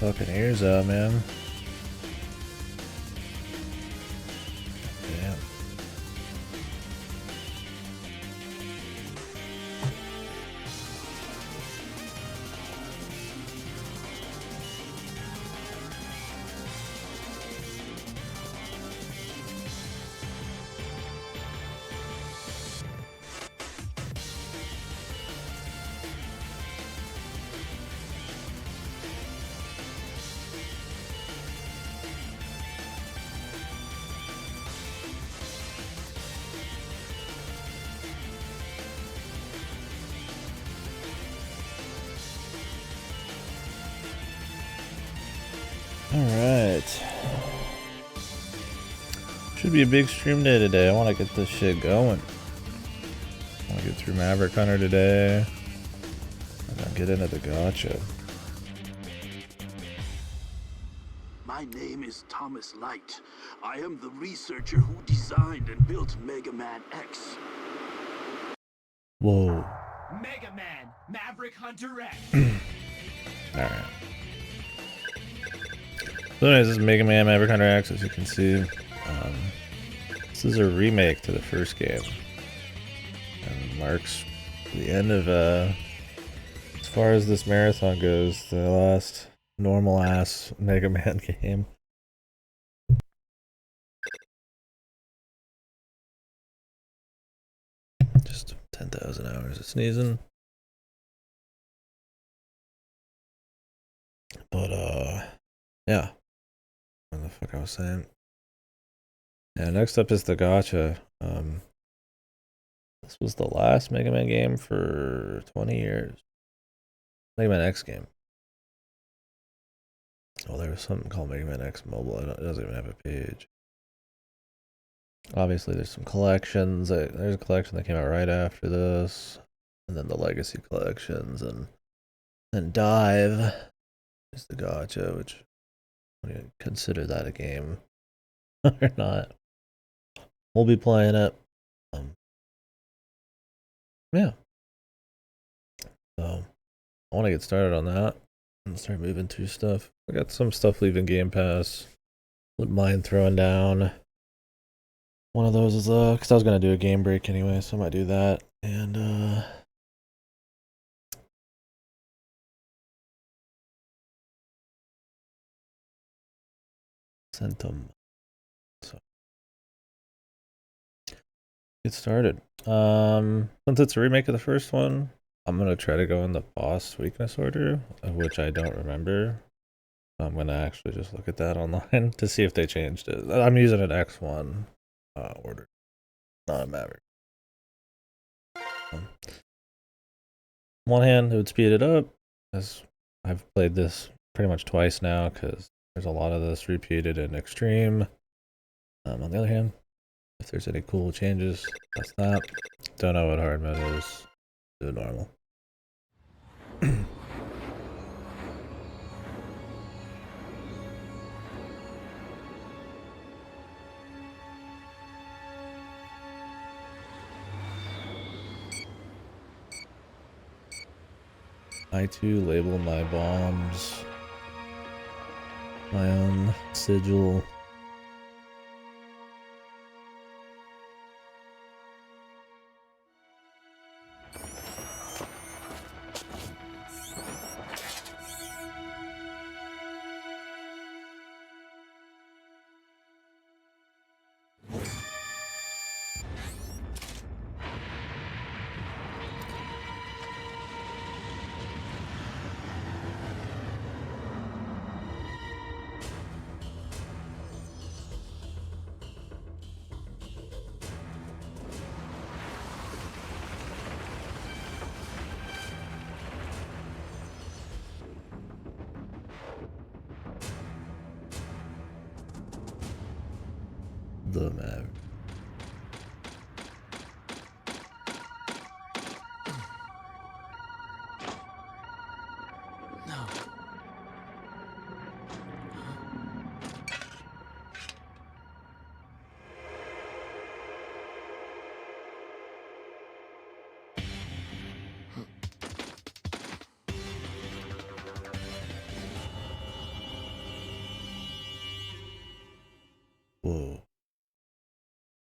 fucking ears out, man. Damn. Alright. Should be a big stream day today. I want to get this shit going. I want to get through Maverick Hunter today. And then get into the gacha. My name is Thomas Light. I am the researcher who designed and built Mega Man X. Whoa. Mega Man, Maverick Hunter X. Alright. So anyways, this is Mega Man Maverick Hunter X, as you can see. This is a remake to the first game. And marks the end of, as far as this marathon goes, the last normal-ass Mega Man game. Just 10,000 hours of sneezing. But, yeah. What the fuck I was saying? Yeah, next up is the gacha. This was the last Mega Man game for 20 years. Mega Man X game. Oh, there was something called Mega Man X Mobile. It doesn't even have a page. Obviously, there's some collections. There's a collection that came out right after this. And then the Legacy collections. And then Dive is the gacha, which I don't even consider that a game or not. We'll be playing it. Yeah. So, I want to get started on that and start moving through stuff. I got some stuff leaving Game Pass. Wouldn't mind throwing down. One of those is, because I was going to do a game break anyway, so I might do that. And, sent them. So, get started. Since it's a remake of the first one, I'm gonna try to go in the boss weakness order, of which I don't remember. I'm gonna actually just look at that online to see if they changed it. I'm using an X1 order, not a Maverick. On one hand, it would speed it up, as I've played this pretty much twice now, because there's a lot of this repeated in Extreme. On the other hand, if there's any cool changes, that's that. Don't know what hard mode is. Do normal. I too label my bombs my own sigil. The Maverick. No.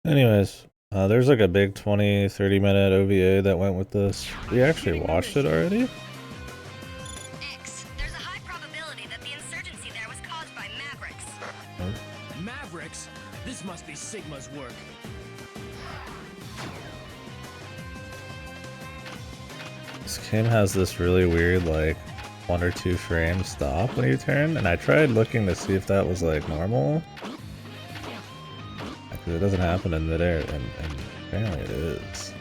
Anyways, there's like a big 20-30 minute OVA that went with this. We actually watched it already. There's a high probability that the insurgency there was caused by Mavericks. Mavericks? This must be Sigma's work. This game has this really weird like 1 or 2 frame stop when you turn, and I tried looking to see if that was like normal. Because it doesn't happen in midair, and apparently it is.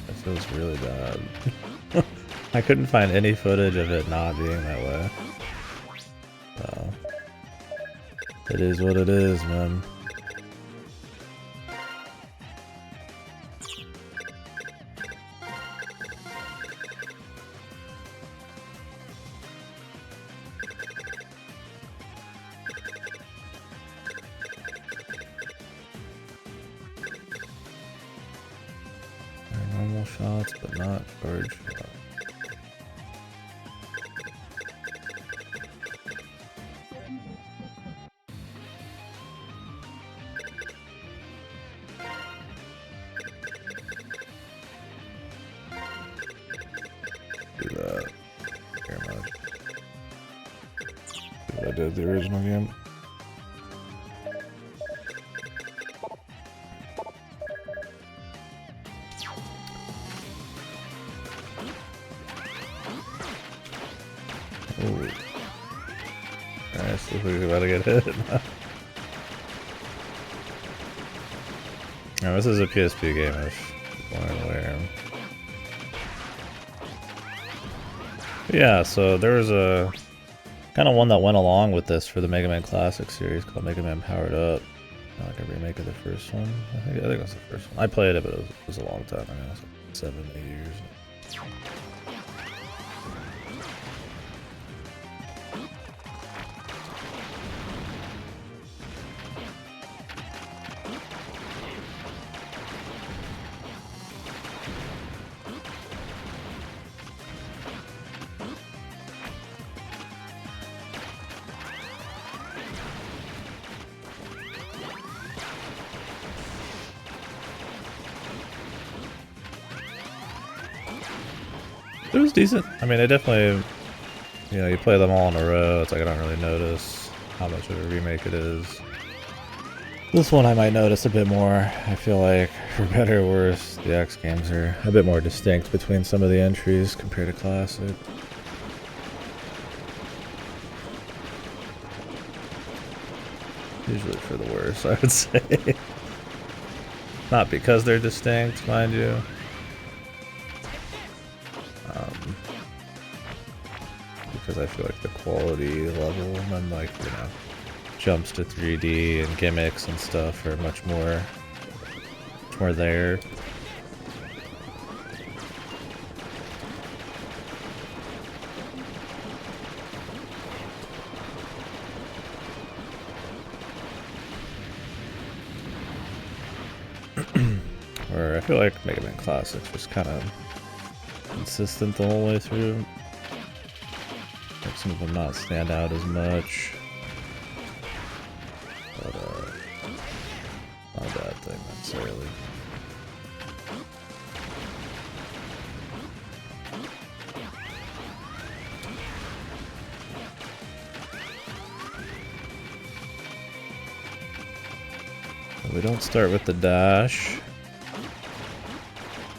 It feels really bad. I couldn't find any footage of it not being that way. So, it is what it is, man. Normal shots, but not charge shots. Do that. Here, man. Do what I did the original game. Ooh. Alright, so we're about to get hit. Now, this is a PSP game, if you weren't aware. Yeah, so there was a kind of one that went along with this for the Mega Man Classic series called Mega Man Powered Up. Like a remake of the first one. I think it was the first one. I played it, but it was a long time ago. It was like 7, 8 years. It was decent. I mean, it definitely, you know, you play them all in a row, it's like I don't really notice how much of a remake it is. This one I might notice a bit more. I feel like, for better or worse, the X games are a bit more distinct between some of the entries compared to Classic. Usually for the worse, I would say. Not because they're distinct, mind you. Because I feel like the quality level and like, you know, jumps to 3D and gimmicks and stuff are much more there. Or I feel like Mega Man Classics was kind of consistent the whole way through. Like some of them not stand out as much. But not a bad thing necessarily. We don't start with the dash.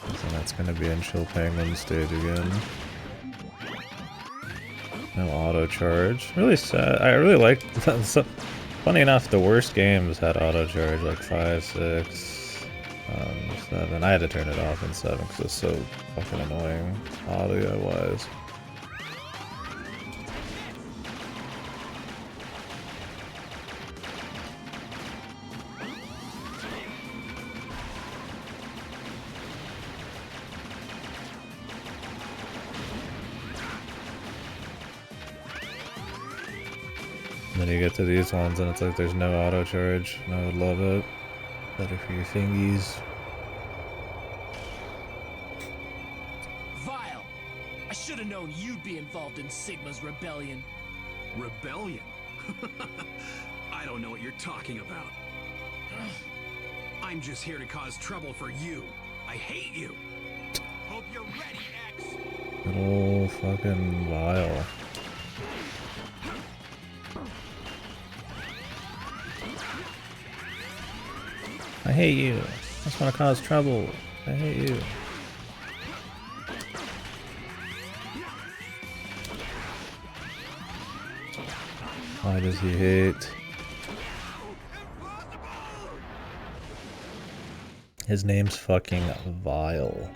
So that's going to be in Chill Penguin stage again. No auto charge. Really sad. I really liked. Funny enough, the worst games had auto charge, like 5, 6, 7. I had to turn it off in 7 because it's so fucking annoying audio wise. And then you get to these ones and it's like there's no auto charge, and I would love it. Better for your fingies. Vile! I should have known you'd be involved in Sigma's rebellion. Rebellion? I don't know what you're talking about. I'm just here to cause trouble for you. I hate you. Hope you're ready, X. Little fucking Vile. I hate you. I just want to cause trouble. I hate you. Why does he hate? His name's fucking Vile.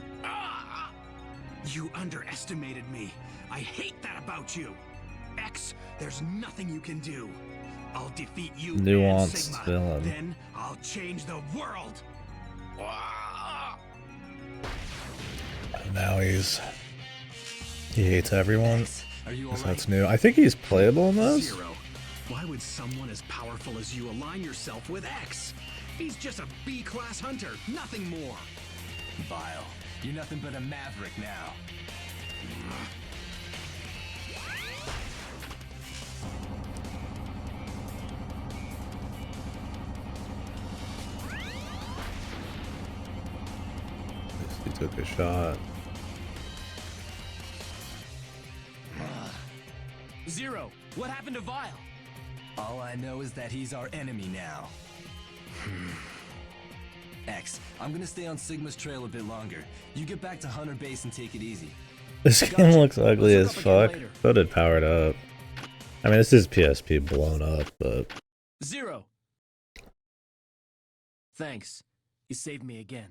You underestimated me. I hate that about you. X, there's nothing you can do. I'll defeat you and Nuanced Sigma. villain. Then I'll change the world. Now he hates everyone. X, are you all right? That's new. I think he's playable in this. Zero. Why would someone as powerful as you align yourself with X? He's just a B-class hunter, nothing more. Vile, you're nothing but a Maverick now. He took a shot. Zero, what happened to Vile? All I know is that he's our enemy now. X, I'm gonna stay on Sigma's trail a bit longer. You get back to Hunter Base and take it easy. This game looks ugly as Let's hook up fuck. again later. So did Powered Up. I mean, this is PSP blown up, but Zero. Thanks. You saved me again.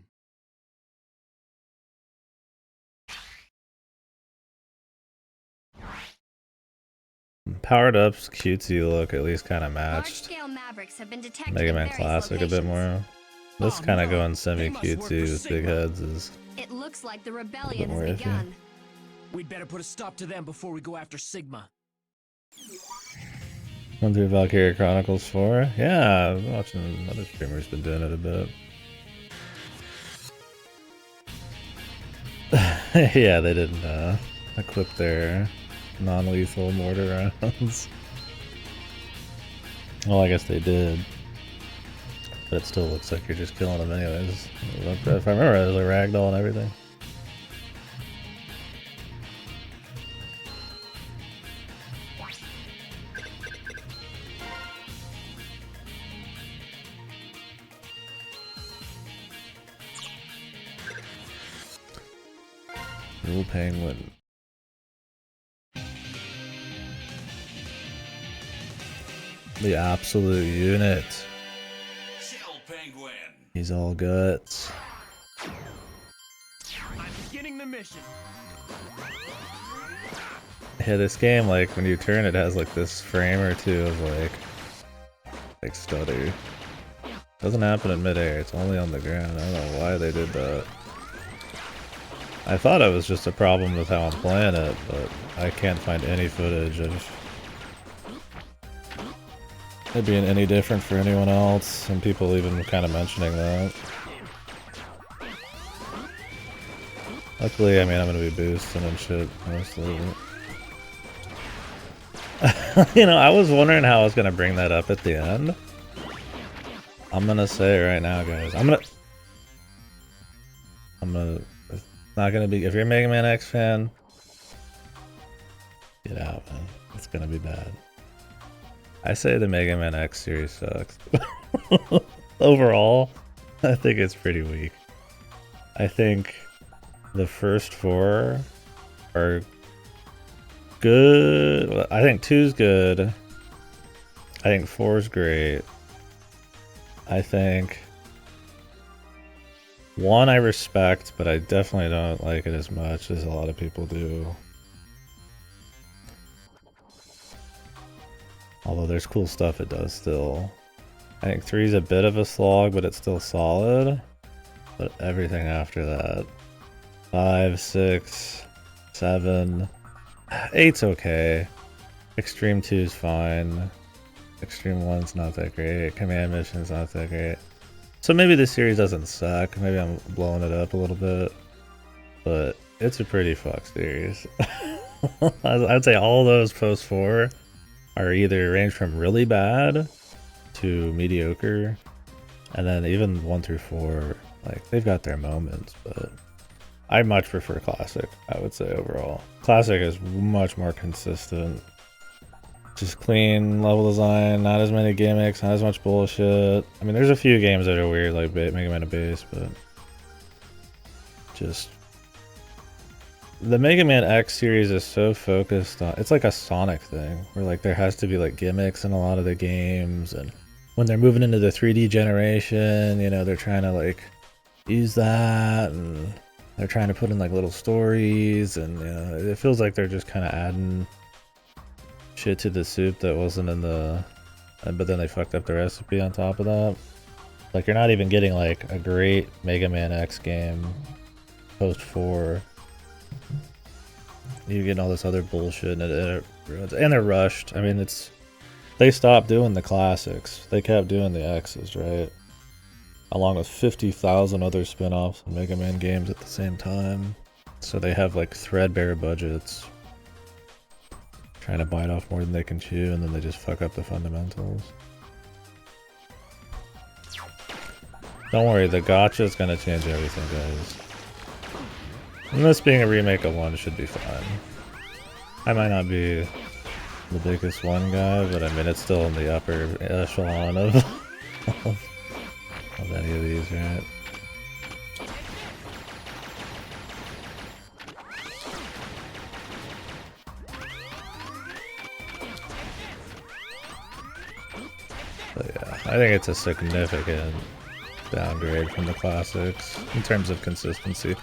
Powered Up's cutesy look at least kind of matched Large-scale Mavericks have been detected Mega in Man various Classic a bit locations. more. This Oh, kind of no. going They semi-cutesy must work for with big Sigma. heads is It looks like the rebellion more has iffy. begun. We'd better put a stop to them before we go after Sigma. Went through Valkyria Chronicles 4. Yeah, I've been watching other streamers been doing it a bit. Yeah, they didn't equip their non-lethal mortar rounds. Well, I guess they did. But it still looks like you're just killing them anyways. If I remember, it was a ragdoll and everything. Little penguin. The absolute unit. Chill, Penguin. He's all guts. I'm beginning the mission. Yeah, this game, like, when you turn, it has, like, this frame or two of, like stutter. Doesn't happen in midair, it's only on the ground. I don't know why they did that. I thought it was just a problem with how I'm playing it, but I can't find any footage of it being any different for anyone else, and people even kind of mentioning that. Luckily, I mean, I'm gonna be boosting and shit most of it. You know, I was wondering how I was gonna bring that up at the end. I'm gonna say it right now, guys. It's not gonna be. If you're a Mega Man X fan, get out, man. It's gonna be bad. I say the Mega Man X series sucks. Overall, I think it's pretty weak. I think the first four are good. I think 2's good. I think 4's great. I think 1 I respect, but I definitely don't like it as much as a lot of people do. Although there's cool stuff it does still. I think 3's a bit of a slog, but it's still solid. But everything after that. 5, 6, 7. 8's okay. Extreme 2's fine. Extreme 1's not that great. Command Mission's not that great. So maybe this series doesn't suck. Maybe I'm blowing it up a little bit. But it's a pretty fucked series. I'd say all those post 4 are either range from really bad to mediocre, And then even 1 through 4, like, they've got their moments, but I much prefer Classic, I would say, overall. Classic is much more consistent. Just clean level design, not as many gimmicks, not as much bullshit. I mean, there's a few games that are weird, like Mega Man Base, but just the Mega Man X series is so focused on, it's like a Sonic thing, where like there has to be like gimmicks in a lot of the games, and when they're moving into the 3D generation, you know, they're trying to like use that, and they're trying to put in like little stories, and you know, it feels like they're just kind of adding shit to the soup that wasn't in the, but then they fucked up the recipe on top of that. Like, you're not even getting like a great Mega Man X game post 4. You get all this other bullshit, and it ruins, and they're rushed. I mean, they stopped doing the classics. They kept doing the X's, right? Along with 50,000 other spin-offs and Mega Man games at the same time. So they have like threadbare budgets, trying to bite off more than they can chew, and then they just fuck up the fundamentals. Don't worry, the gacha is gonna change everything, guys. And this being a remake of 1 should be fine. I might not be the biggest 1 guy, but I mean, it's still in the upper echelon of, of any of these, right? But yeah, I think it's a significant downgrade from the classics in terms of consistency.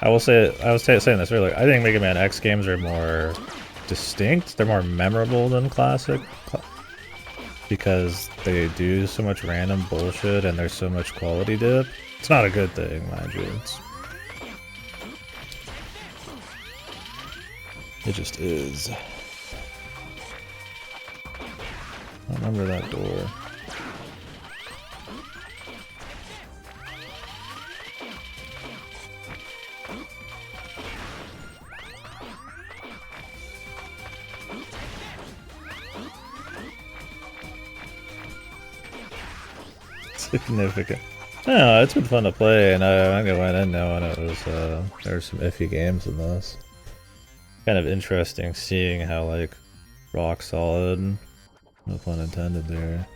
I will say, I was saying this earlier, I think Mega Man X games are more distinct, they're more memorable than classic, because they do so much random bullshit and there's so much quality dip. It's not a good thing, mind you. It just is. I remember that door. Significant. No, it's been fun to play, and I went in knowing it was there were some iffy games in this. Kind of interesting seeing how like rock solid, no pun intended there,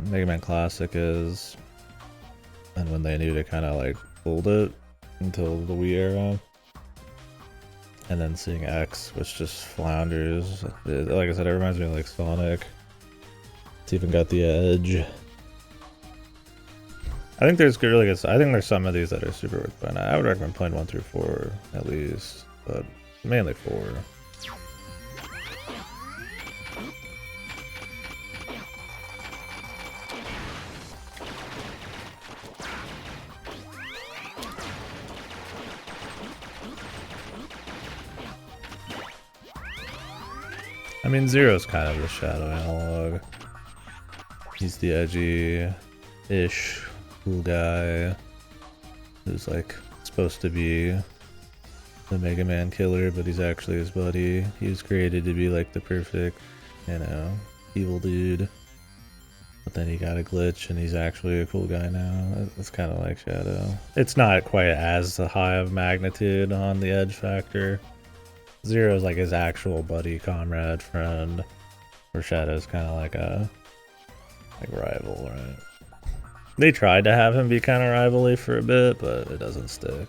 Mega Man Classic is, and when they knew to kind of like hold it until the Wii era, and then seeing X, which just flounders. Like I said, it reminds me of like Sonic. It's even got the edge. I think there's really good. I think there's some of these that are super worth playing. I would recommend playing 1 through 4 at least, but mainly 4. I mean, Zero's kind of the shadow analog. He's the edgy-ish cool guy who's like supposed to be the Mega Man killer, but he's actually his buddy. He was created to be like the perfect, you know, evil dude. But then he got a glitch and he's actually a cool guy now. It's kind of like Shadow. It's not quite as high of magnitude on the edge factor. Zero's like his actual buddy, comrade, friend, where Shadow's kind of like a rival, right? They tried to have him be kind of rivalry for a bit, but it doesn't stick.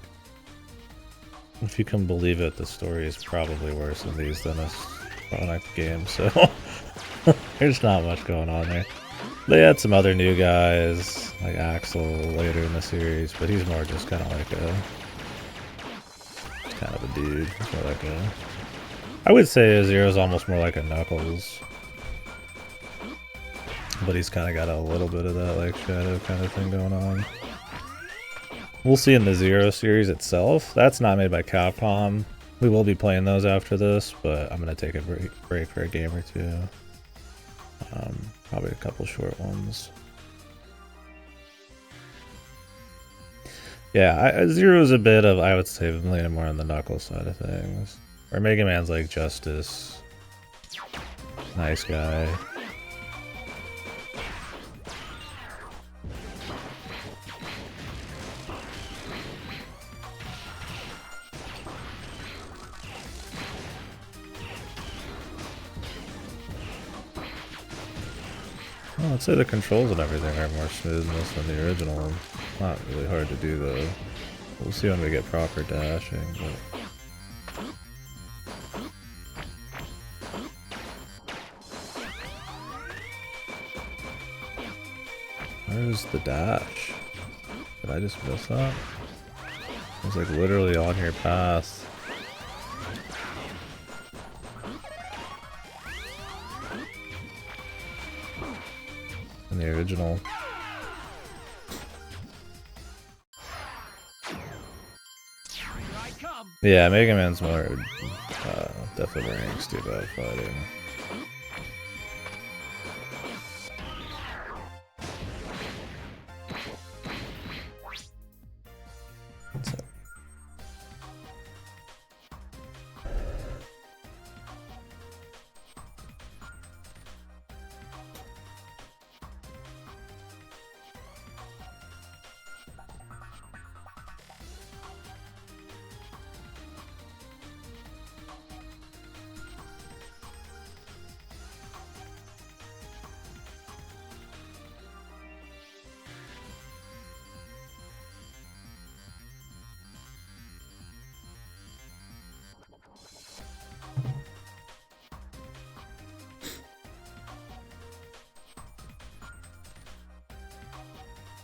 If you can believe it, the story is probably worse in these than a Sonic game, so there's not much going on there. They had some other new guys, like Axel later in the series, but he's more just kind of like a dude. He's more like I would say Zero's almost more like a Knuckles. But he's kind of got a little bit of that like Shadow kind of thing going on. We'll see in the Zero series itself. That's not made by Capcom. We will be playing those after this, but I'm going to take a break for a game or two. Probably a couple short ones. Yeah, Zero's a bit of, I would say, leaning more on the Knuckles side of things. Or Mega Man's like Justice. Nice guy. Well, I'd say the controls and everything are more smooth in this than the original. Not really hard to do though. We'll see when we get proper dashing, but... Where's the dash? Did I just miss that? It was like literally on your path. In the original. Yeah, Mega Man's more definitely more angsty about fighting.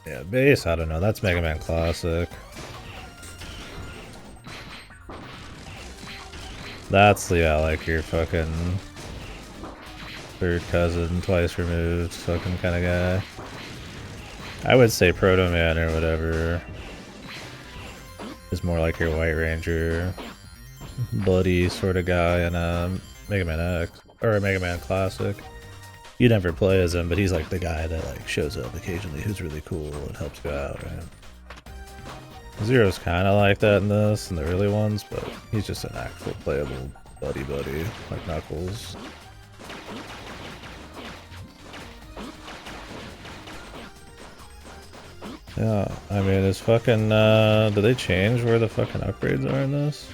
Yeah, base, I don't know. That's Mega Man Classic. That's, yeah, like your fucking third cousin, twice removed fucking kind of guy. I would say Proto Man or whatever is more like your White Ranger buddy sort of guy in Mega Man X or Mega Man Classic. You never play as him, but he's like the guy that like shows up occasionally who's really cool and helps you out, right? Zero's kind of like that in this, in the early ones, but he's just an actual playable buddy like Knuckles. Yeah, I mean, is fucking, do they change where the fucking upgrades are in this?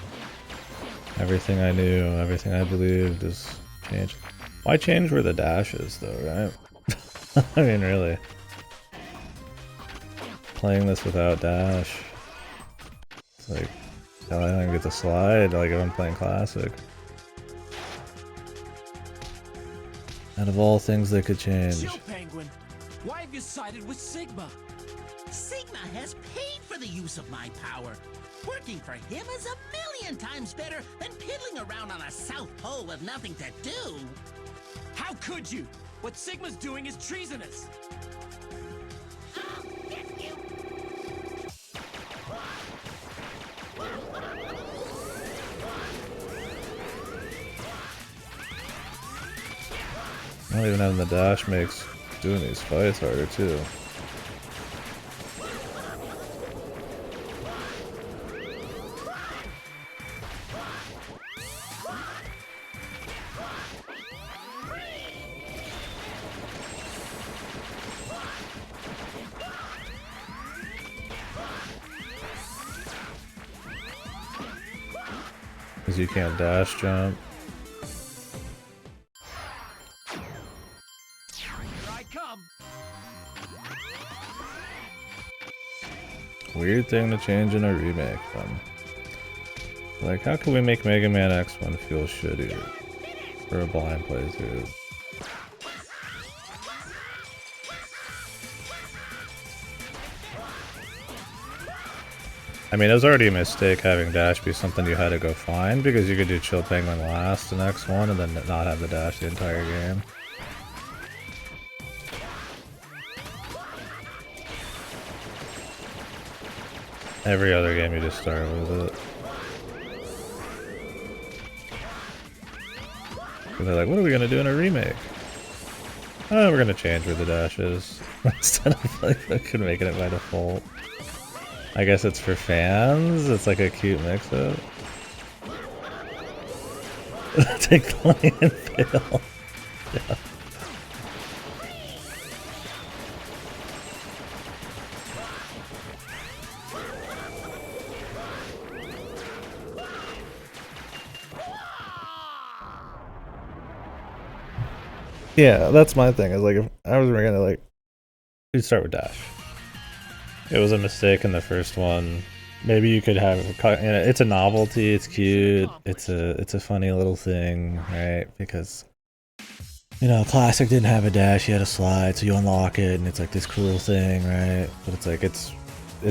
Everything I knew, everything I believed is changed. Why change where the dash is, though, right? I mean, really. Playing this without dash. It's like, hell, I don't get to slide like if I'm playing Classic. Out of all things they could change. Chill, Penguin. Why have you sided with Sigma? Sigma has paid for the use of my power. Working for him is a million times better than piddling around on a South Pole with nothing to do. How could you? What Sigma's doing is treasonous. Not even having the dash makes doing these fights harder too. Because you can't dash jump. Weird thing to change in a remake, then. Like, how can we make Mega Man X1 feel shitty for a blind playthrough? I mean, it was already a mistake having dash be something you had to go find, because you could do Chill Penguin last in X1 and then not have the dash the entire game. Every other game you just start with it. And they're like, what are we gonna do in a remake? Oh, we're gonna change where the dash is. Instead of like making it by default. I guess it's for fans. It's like a cute mix-up. Take the money and fail. Yeah. Yeah, that's my thing. Is like if I was gonna like, you'd start with dash. It was a mistake in the first one. Maybe you could have, it's a novelty. It's cute. It's a funny little thing, right? Because classic didn't have a dash. You had a slide, so you unlock it, and it's like this cool thing, right? But it's like it's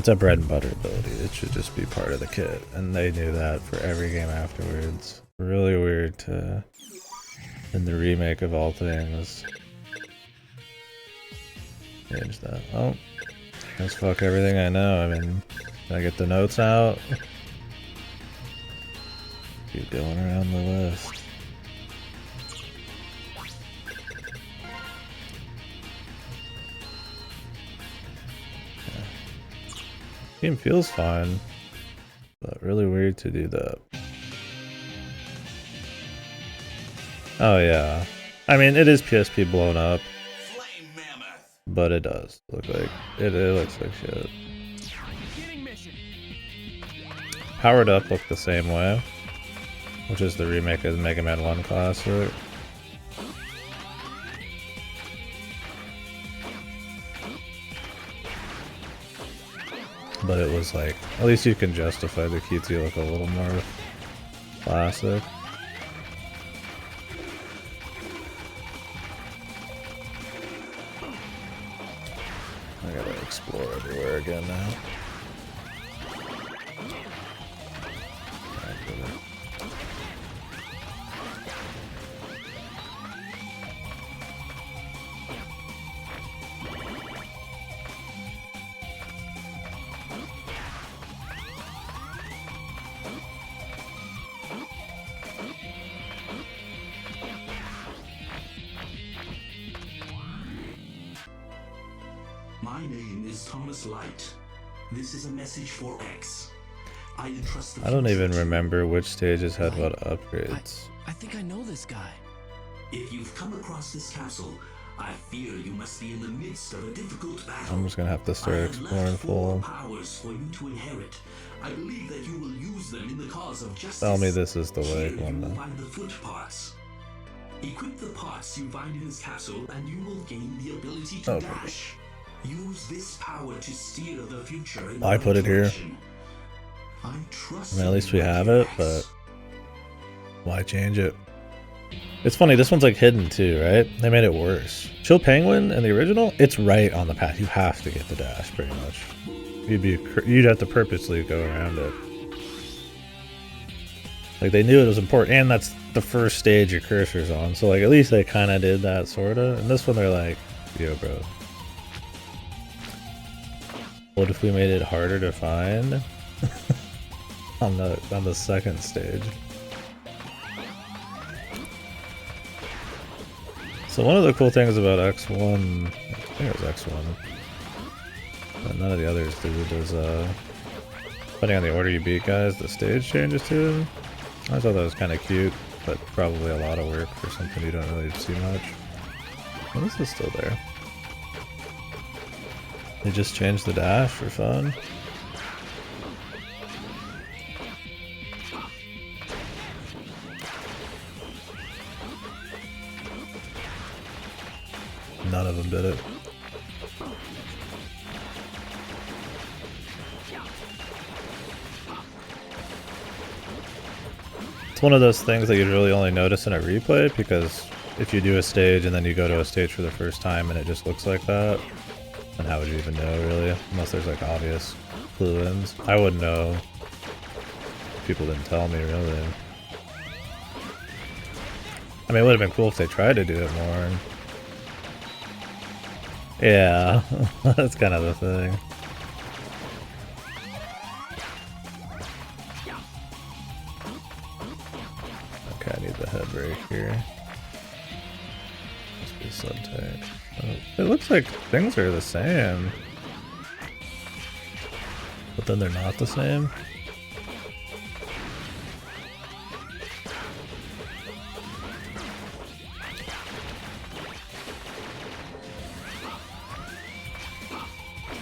a bread and butter ability. It should just be part of the kit, and they knew that for every game afterwards. Really weird to, in the remake of all things, change that. Oh, let's fuck everything I know. I mean, can I get the notes out? Keep going around the list. Game feels fine, but really weird to do that. Oh yeah, I mean it is PSP blown up, but it does look like it looks like shit. Powered Up looked the same way, which is the remake of the Mega Man 1 classic. But it was like, at least you can justify the QT look a little more classic. I gotta explore everywhere again now. My name is Thomas Light. This is a message for X. I entrust the I don't even future to remember which stages had what upgrades. I think I know this guy. If you've come across this castle, I fear you must be in the midst of a difficult battle. I'm just gonna have to I start have exploring left 4 full. powers for you to inherit. I believe that you will use them in the cause of justice. Tell me this is the Here leg one you will though. find the foot parts. Equip the parts you find in this castle, and you will gain the ability to dash. Use this power to steer the future in I put it here. I trust I mean, at least we you, have it, X. but why change it? It's funny, this one's like hidden too, right? They made it worse. Chill Penguin in the original, it's right on the path. You have to get the dash, pretty much. You'd have to purposely go around it. Like they knew it was important, and that's the first stage your cursor's on. So like at least they kind of did that, sorta. And this one they're like, yo, bro. What if we made it harder to find on the second stage? So one of the cool things about X1, I think it was X1, but none of the others do. There's depending on the order you beat guys, the stage changes to them. I thought that was kind of cute, but probably a lot of work for something you don't really see much. Well, this is still there. They just changed the dash for fun. None of them did it. It's one of those things that you'd really only notice in a replay, because if you do a stage and then you go to a stage for the first time and it just looks like that, then how would you even know, really? Unless there's like obvious clue-ins. I wouldn't know. People didn't tell me, really. I mean, it would have been cool if they tried to do it more. Yeah, that's kind of the thing. Okay, I need the head break here. Must be a sub-tank. Oh, it looks like things are the same. But then they're not the same.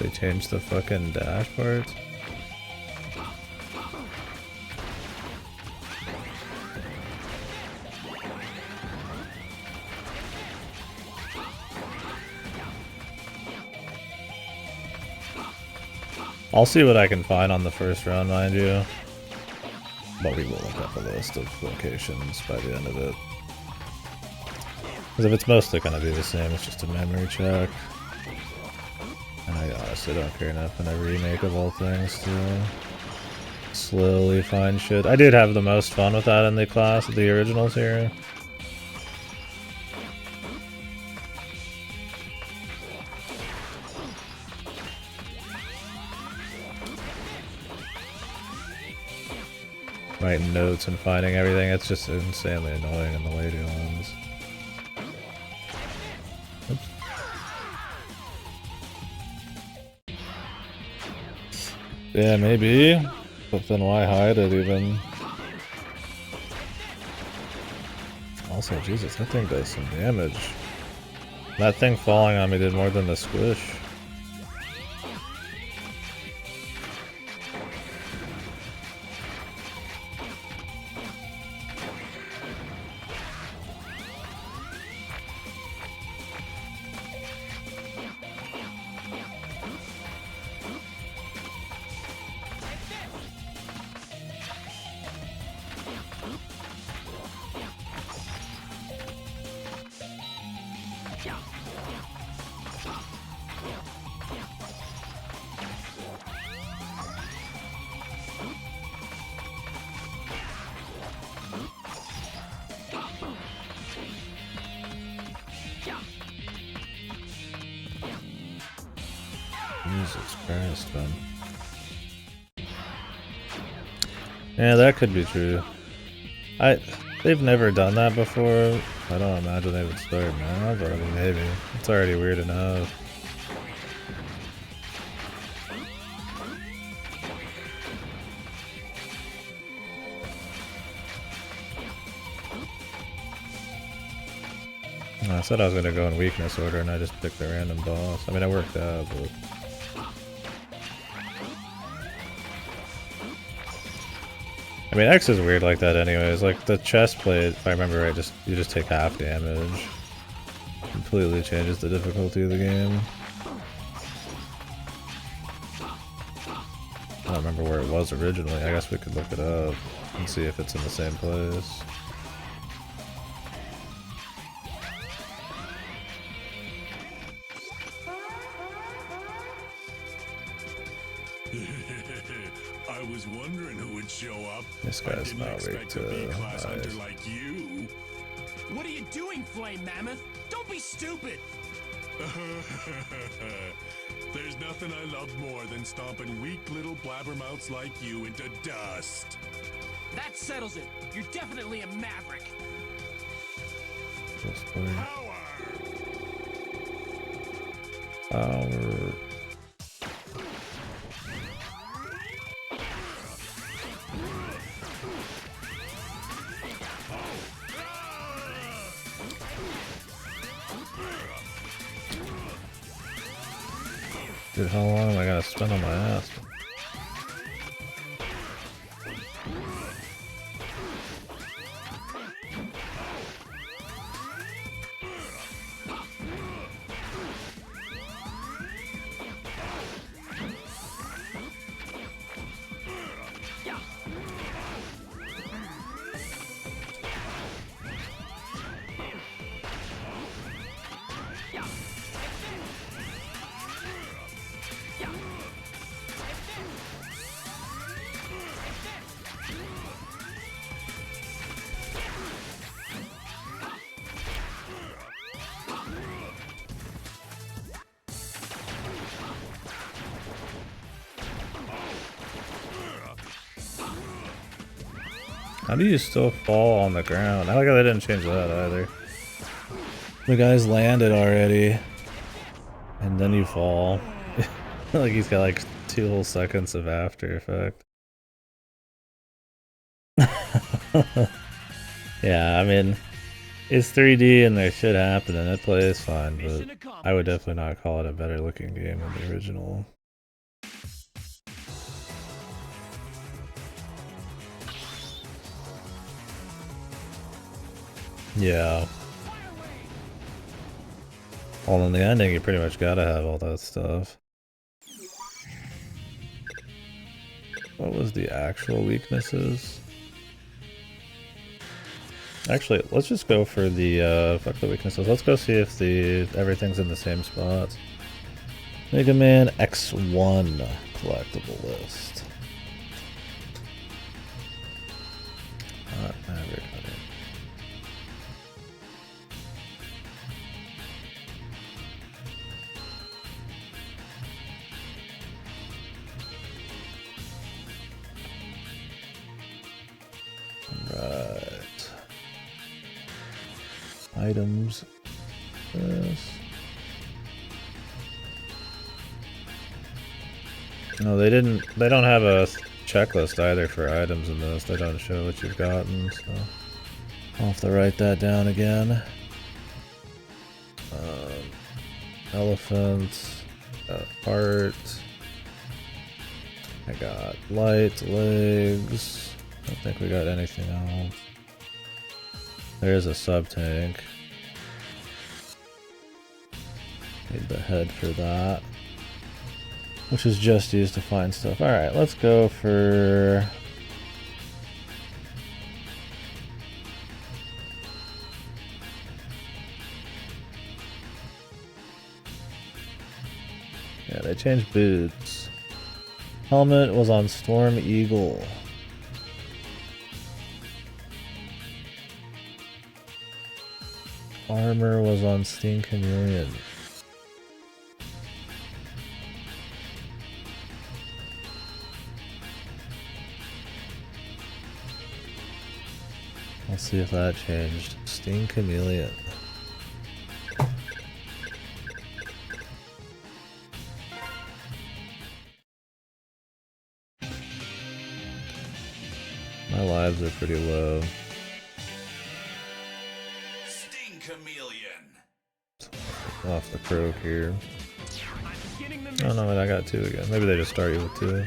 They changed the fucking dash parts. I'll see what I can find on the first round, mind you. But we will look up a list of locations by the end of it. Because if it's mostly going to be the same, it's just a memory check. And I honestly don't care enough in a remake of all things to slowly find shit. I did have the most fun with that in the class, the originals here. Writing notes and finding everything, it's just insanely annoying in the later ones. Oops. Yeah, maybe. But then why hide it even? Also, Jesus, that thing does some damage. That thing falling on me did more than the squish. Jesus Christ, man. Yeah, that could be true. They've never done that before. I don't imagine they would start now, but I mean, maybe. It's already weird enough. I said I was gonna go in weakness order and I just picked a random boss. I mean, it worked out, but... I mean, X is weird like that anyways. Like, the chest plate, if I remember right, you just take half damage. Completely changes the difficulty of the game. I don't remember where it was originally. I guess we could look it up and see if it's in the same place. I was wondering who would show up. This guy's Maverick to B-class hunter like you. What are you doing, Flame Mammoth? Don't be stupid! There's nothing I love more than stomping weak little blabbermouths like you into dust. That settles it. You're definitely a Maverick. Power. Dude, how long am I gonna spend on my ass? How do you still fall on the ground? I like how they didn't change that either. The guy's landed already, and then you fall. Like he's got like 2 whole seconds of after effect. Yeah, I mean, it's 3D and there shit happen and it plays fine, but I would definitely not call it a better looking game than the original. Yeah. Well, in the ending, you pretty much gotta have all that stuff. What was the actual weaknesses? Actually, let's just go for the fuck the weaknesses. Let's go see if everything's in the same spots. Mega Man X1 collectible list. Maverick. Right. Items. This. No, they didn't. They don't have a checklist either for items in this. They don't show what you've gotten, so I'll have to write that down again. Elephant. Heart. I got light, legs. I don't think we got anything else. There's a sub-tank. Need the head for that. Which is just used to find stuff. Alright, let's go for... Yeah, they changed boots. Helmet was on Storm Eagle. Armor was on Sting Chameleon. Let's see if that changed. Sting Chameleon. My lives are pretty low. Sting Chameleon. Off the croak here. Oh no, I got two again. Maybe they just start you with two.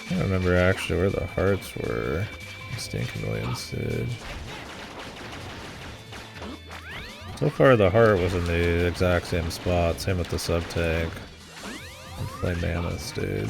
I don't remember actually where the hearts were. Sting Chameleon stage. So far the heart was in the exact same spot, same with the sub-tank. And Flame Mammoth stage.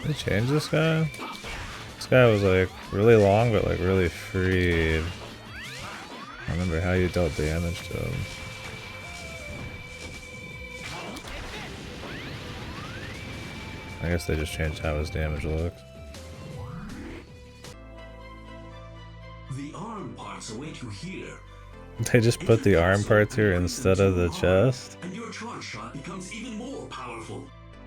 They changed this guy? This guy was like really long but like really free. I remember how you dealt damage to him. I guess they just changed how his damage looked. The arm parts await you here. They just put the arm parts here instead of the chest? And your charge shot becomes even more powerful.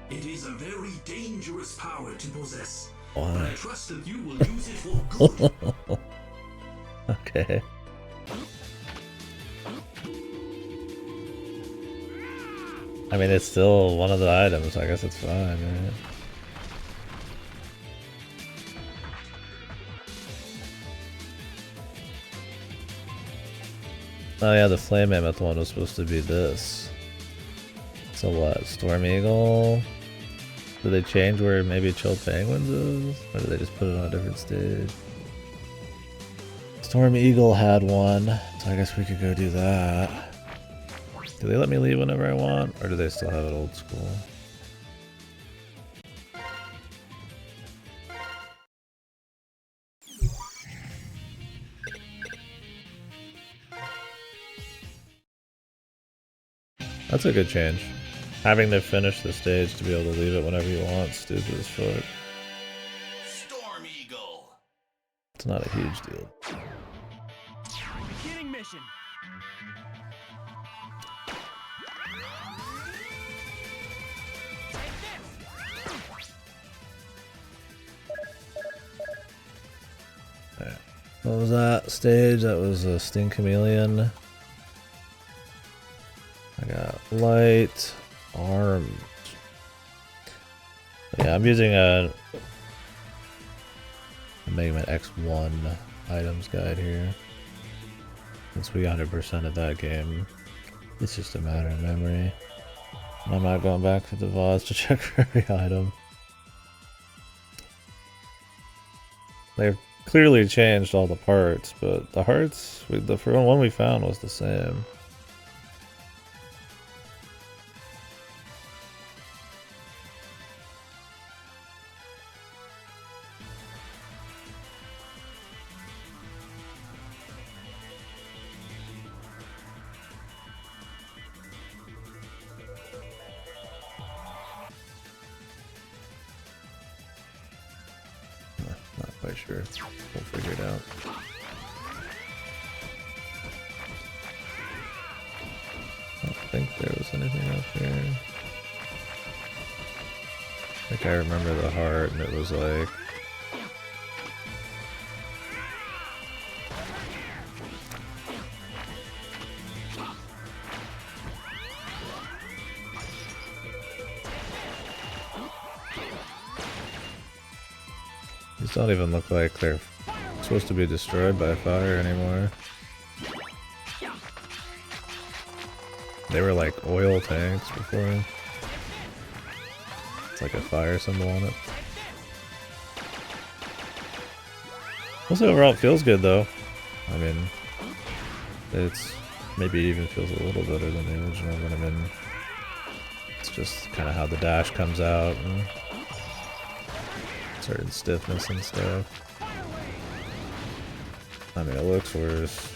It is a very dangerous power to possess. Why? But I trust that you will use it for good. Okay. I mean, it's still one of the items, so I guess it's fine, man. Oh yeah, the Flame Mammoth one was supposed to be this. So what? Storm Eagle? Did they change where maybe Chilled Penguins is? Or did they just put it on a different stage? Storm Eagle had one, so I guess we could go do that. Do they let me leave whenever I want? Or do they still have it old school? That's a good change. Having to finish the stage to be able to leave it whenever you want, stupid as fuck. Storm Eagle. It's not a huge deal. Beginning mission. Alright. What was that stage? That was a Sting Chameleon. I got light, arms. Yeah, I'm using a Mega Man X1 items guide here. Since we 100%ed that game, it's just a matter of memory. And I'm not going back to the VODs to check for every item. They've clearly changed all the parts, but the hearts, the one we found was the same. Not quite sure. We'll figure it out. I don't think there was anything up here. I think I remember the heart, and it was like... These don't even look like they're supposed to be destroyed by fire anymore. They were like oil tanks before. It's like a fire symbol on it. Also, overall, it feels good though. I mean, it's maybe even feels a little better than the original one. I mean, it's just kind of how the dash comes out. And certain stiffness and stuff. I mean, it looks worse.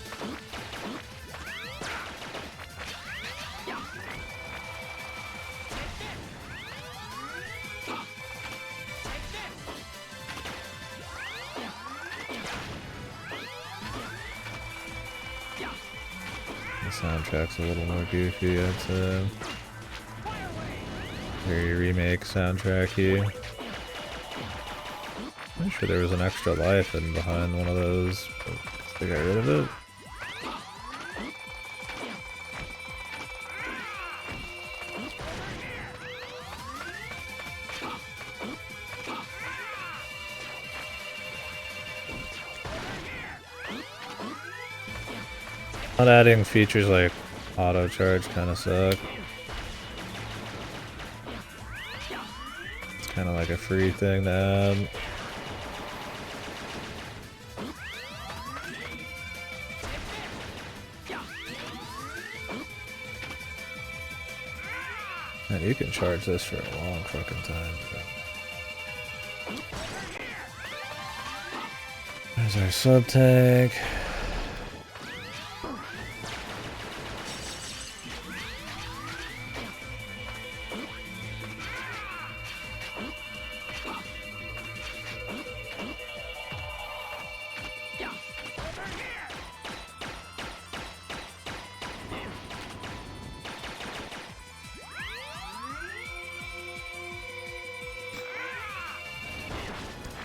The soundtrack's a little more goofy, I'd say. Very remake soundtracky. I'm sure there was an extra life hidden behind one of those, but they got rid of it. Not adding features like auto charge kind of suck. It's kind of like a free thing to add. And you can charge this for a long fucking time. But... There's our sub tank.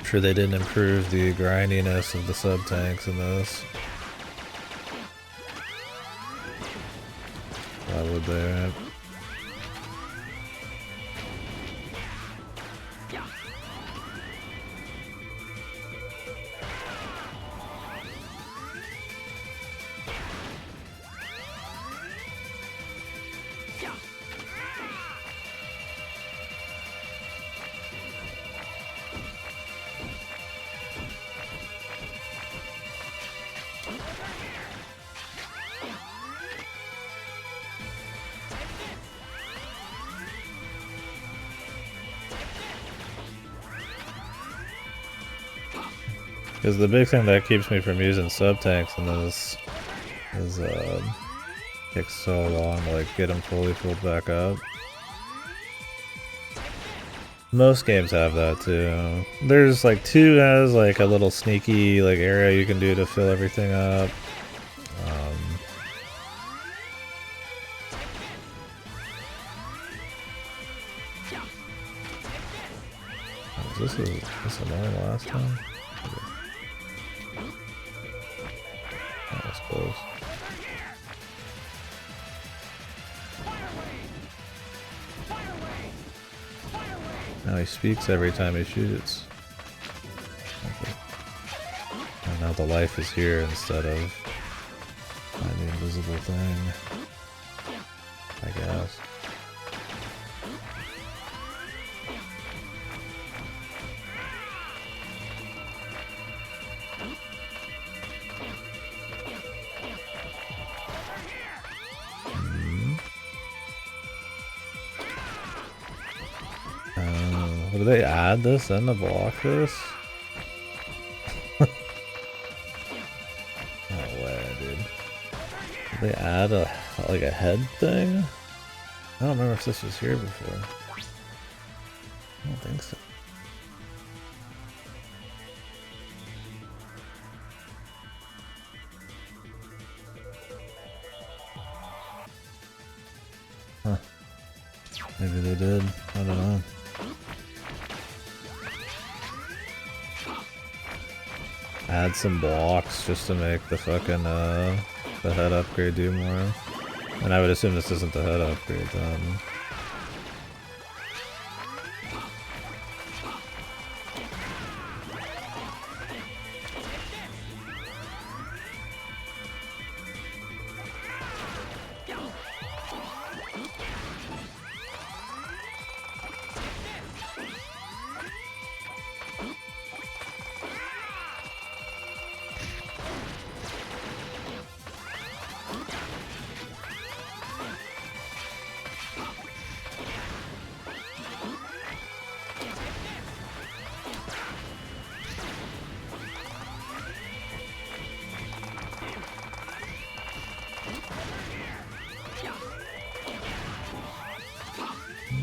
Sure they didn't improve the grindiness of the sub tanks in this. Why would they? Because the big thing that keeps me from using sub tanks in this is takes so long to like get them fully filled back up. Most games have that too. There's like 2 has like a little sneaky like area you can do to fill everything up. This annoying last time? That was close. Now he speaks every time he shoots. Okay. And now the life is here instead of the invisible thing. I guess. Did they add this in to block this? No way, dude. Did they add a like a head thing? I don't remember if this was here before. I don't think so. Huh. Maybe they did. I don't know. Add some blocks just to make the fucking the head upgrade do more. And I would assume this isn't the head upgrade then.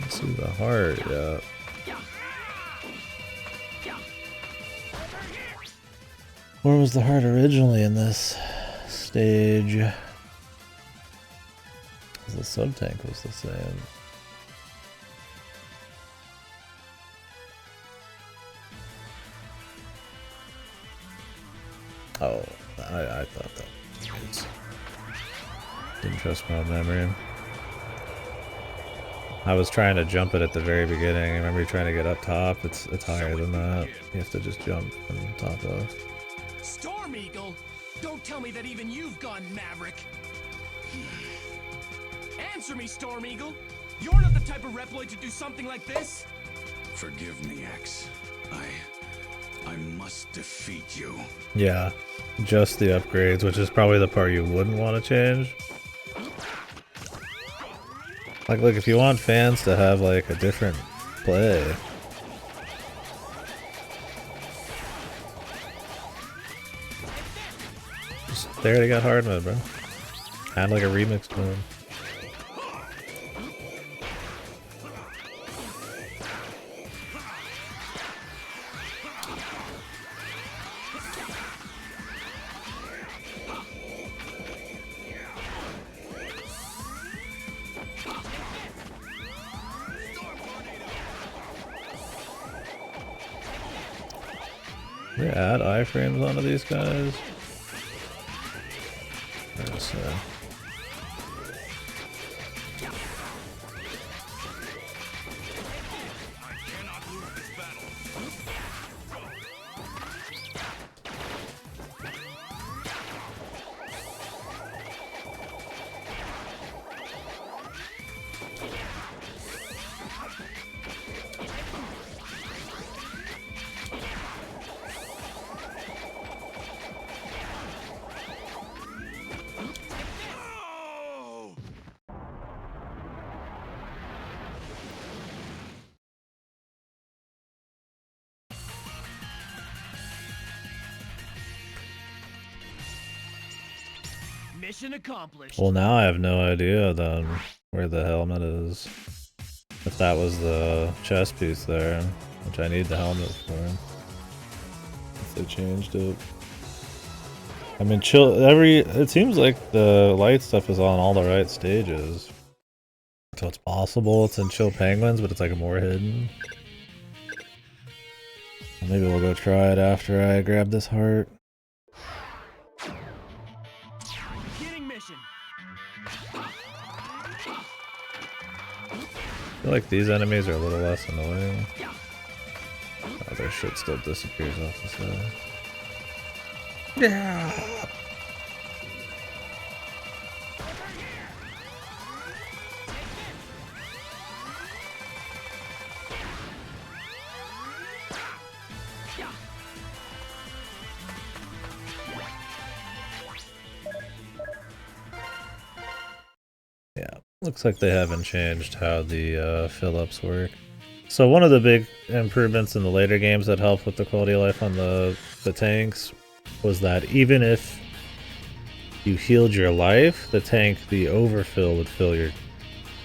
See the heart, yeah. Where was the heart originally in this stage? The sub-tank was the same. Oh, I thought that. Didn't trust my memory. I was trying to jump it at the very beginning. I remember trying to get up top. It's higher than that. You have to just jump from the top of. Storm Eagle! Don't tell me that even you've gone Maverick! Answer me, Storm Eagle! You're not the type of Reploid to do something like this! Forgive me, X. I must defeat you. Yeah, just the upgrades, which is probably the part you wouldn't want to change. Like, look, if you want fans to have, like, a different play. They already got hard mode, bro. Add, like, a remixed mode. They add iframes onto these guys. Mission accomplished. Well, now I have no idea then where the helmet is. If that was the chest piece there, which I need the helmet for. If they changed it. I mean, it seems like the light stuff is on all the right stages. So it's possible it's in Chill Penguins, but it's like more hidden. Maybe we'll go try it after I grab this heart. Beginning mission. I feel like these enemies are a little less annoying. Oh, their shit still disappears off the side. Yeah. Yeah, looks like they haven't changed how the fill-ups work. So one of the big improvements in the later games that helped with the quality of life on the tanks was that even if you healed your life, the overfill would fill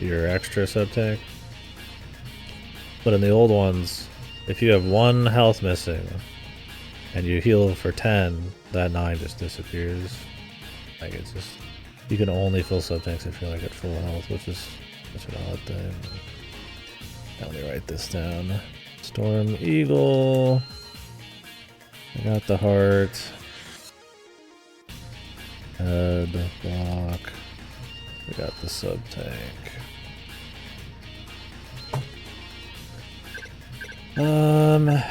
your extra sub-tank. But in the old ones, if you have 1 health missing and you heal for 10, that 9 just disappears. Like it's just, you can only fill sub-tanks if you're like at full health, which is such an odd thing. Let me write this down. Storm Eagle. I got the heart. Head block. We got the sub-tank. Well,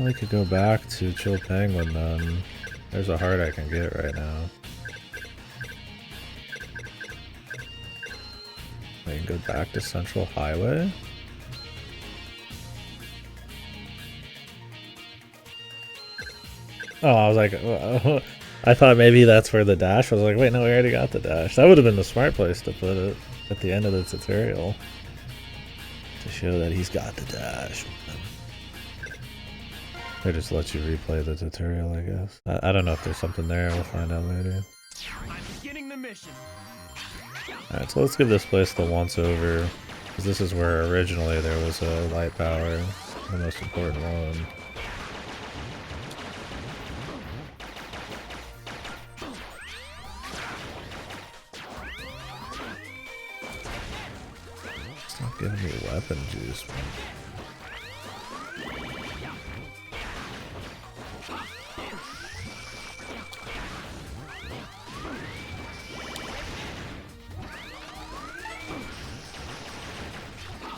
we could go back to Chill Penguin then. There's a heart I can get right now. We can go back to Central Highway. Oh, I was like, I thought maybe that's where the dash was. Like, wait, no, we already got the dash. That would have been the smart place to put it at the end of the tutorial to show that he's got the dash. Or just let you replay the tutorial, I guess. I don't know if there's something there. We'll find out later. I'm beginning the mission. Alright, so let's give this place the once over. Because this is where originally there was a light power, the most important one. It's not giving me weapon juice, man.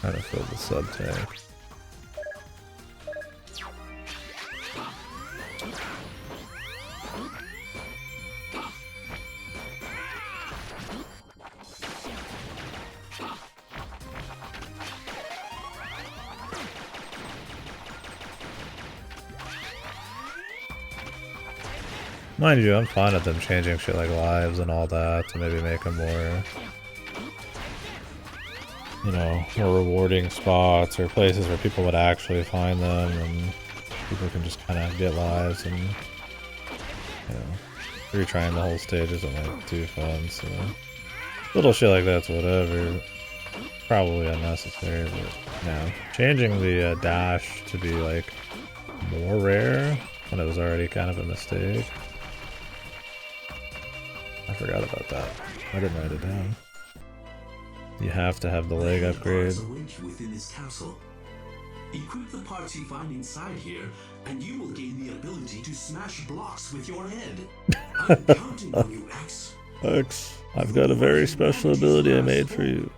Trying to fill the sub-tank. Mind you, I'm fine with them changing shit like lives and all that to maybe make them more, you know, more rewarding spots or places where people would actually find them and people can just kind of get lives and, you know, retrying the whole stage isn't like too fun, so little shit like that's whatever. Probably unnecessary, but yeah. Changing the dash to be like more rare when it was already kind of a mistake. I forgot about that. I didn't write it down. You have to have the leg upgrade. Within this castle. Equip the parts you find inside here, and you will gain the ability to smash blocks with your head. I'm counting on you, X. X, I've got a very special ability I made for you.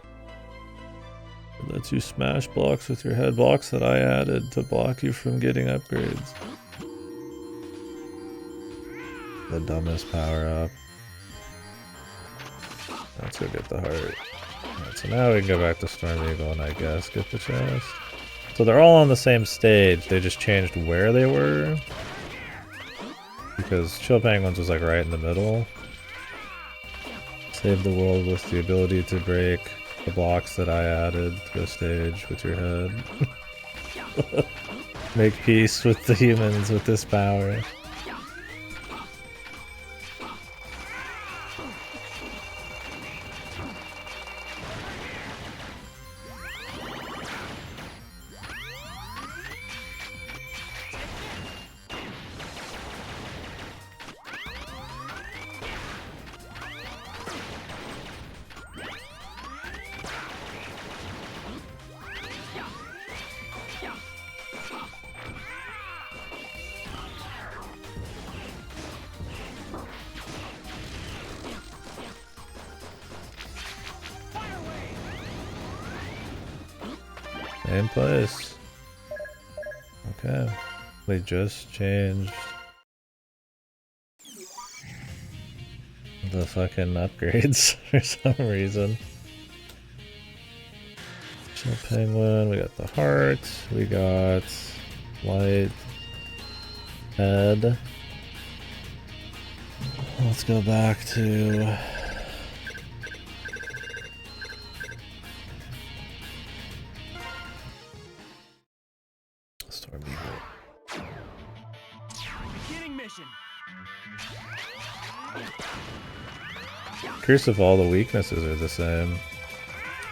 It lets you smash blocks with your head, blocks that I added to block you from getting upgrades. The dumbest power up. Let's go get the heart. Alright, so now we can go back to Storm Eagle and I guess get the chest. So they're all on the same stage, they just changed where they were. Because Chill Penguins was like right in the middle. Save the world with the ability to break the blocks that I added to a stage with your head. Make peace with the humans with this power. Same place. Okay. They just changed the fucking upgrades for some reason. Chill penguin, we got the heart, we got light head. Let's go back to Storm Eagle. Beginning mission. Curious if all the weaknesses are the same.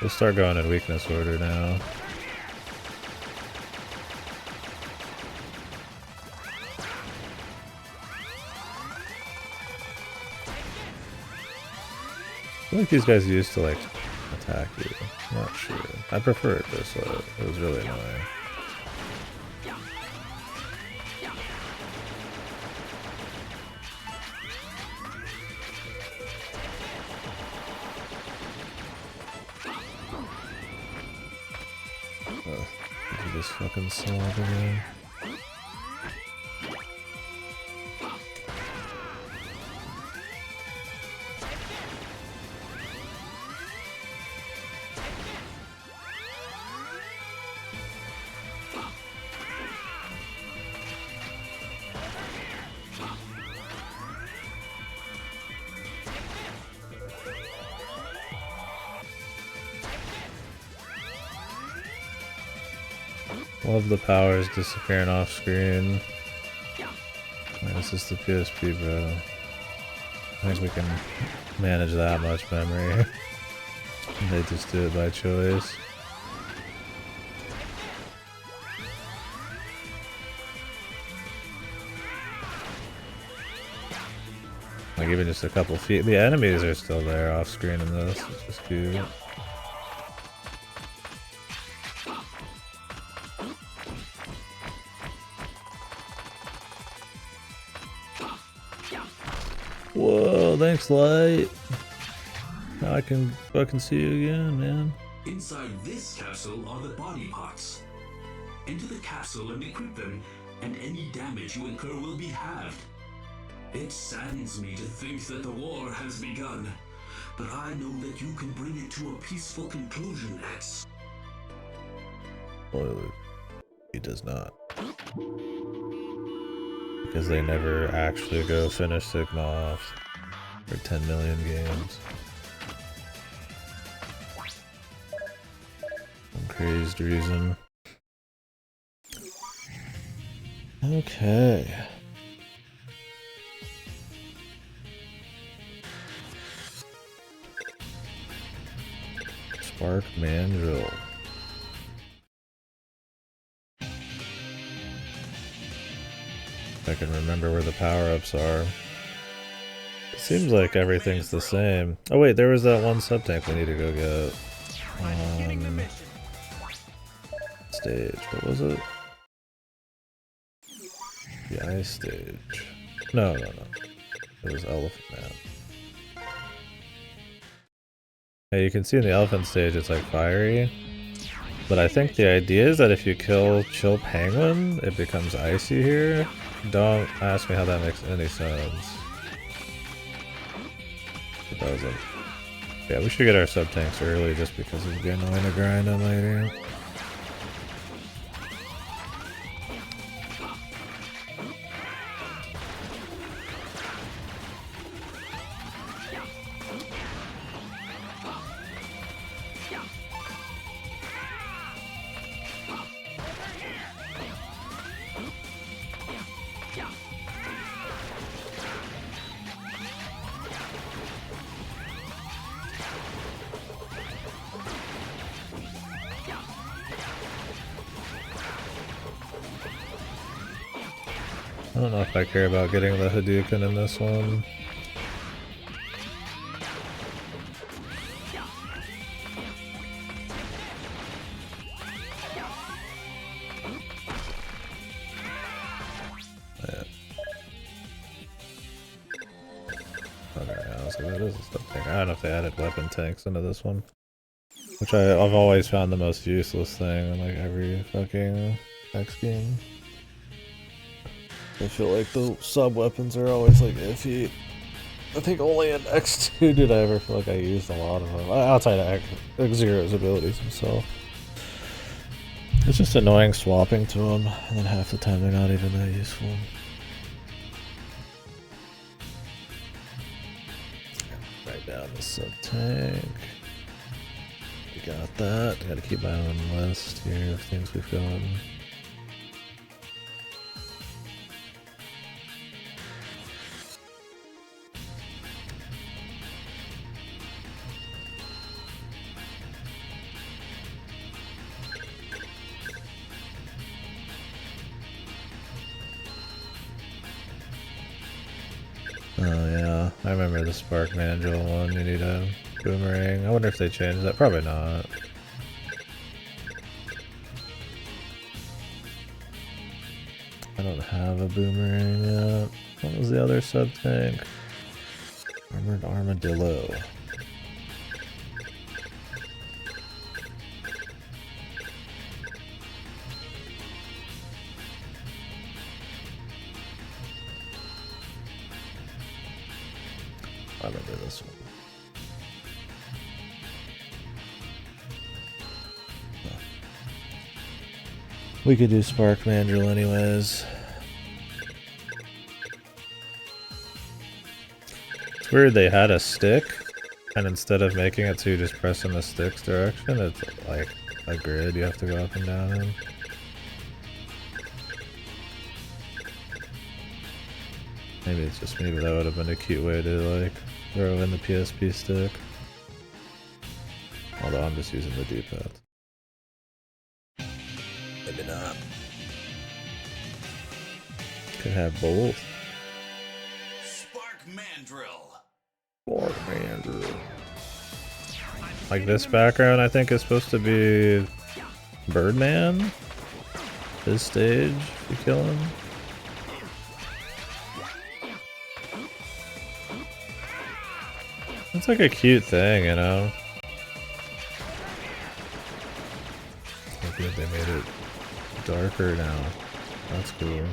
We'll start going in weakness order now. I feel like these guys used to like attack you. I'm not sure. I prefer it this way. It was really annoying. Look at this fucking slog again. Love the powers disappearing off screen. This is the PSP, bro. I think we can manage that much memory. They just do it by choice. Like even just a couple feet. The enemies are still there off screen in this, which is cute. Whoa, thanks, Light. Now I can fucking see you again, man. Inside this capsule are the body parts. Enter the capsule and equip them, and any damage you incur will be halved. It saddens me to think that the war has begun, but I know that you can bring it to a peaceful conclusion, X. Well, he does not. Because they never actually go finish Sigma off for 10 million games. Some crazed reason. Okay. Spark Mandrill. I can remember where the power-ups are. It seems like everything's the same. Oh wait, there was that one sub-tank we need to go get. Stage, what was it? The ice stage. No. It was Elephant Man. Hey, you can see in the Elephant stage it's like fiery. But I think the idea is that if you kill Chill Penguin, it becomes icy here. Don't ask me how that makes any sense. It doesn't. Yeah, we should get our sub-tanks early just because it's getting annoying to grind them later. I don't know if I care about getting the Hadouken in this one. Yeah. Okay, I was like, that is something. I don't know if they added weapon tanks into this one. Which I've always found the most useless thing in like every fucking X game. I feel like the sub weapons are always like iffy. I think only in X2 did I ever feel like I used a lot of them. Outside of X0's abilities himself. It's just annoying swapping to them, and then half the time they're not even that useful. Right down the sub tank. We got that. I gotta keep my own list here of things we've gotten. Oh yeah, I remember the Spark Mandrill one. You need a boomerang. I wonder if they changed that. Probably not. I don't have a boomerang yet. What was the other sub tank? Armored Armadillo. I remember this one. We could do Spark Mandrill anyways. It's weird they had a stick, and instead of making it so you just press in the stick's direction, it's like a grid you have to go up and down in. Maybe it's just me, but that would have been a cute way to like throw in the PSP stick. Although I'm just using the D-pad. Maybe not. Could have both. Spark Mandrill. Spark Mandrill. Like this background, I think is supposed to be Birdman. His stage, if you kill him. It's like a cute thing, you know? So good they made it darker now. That's cool.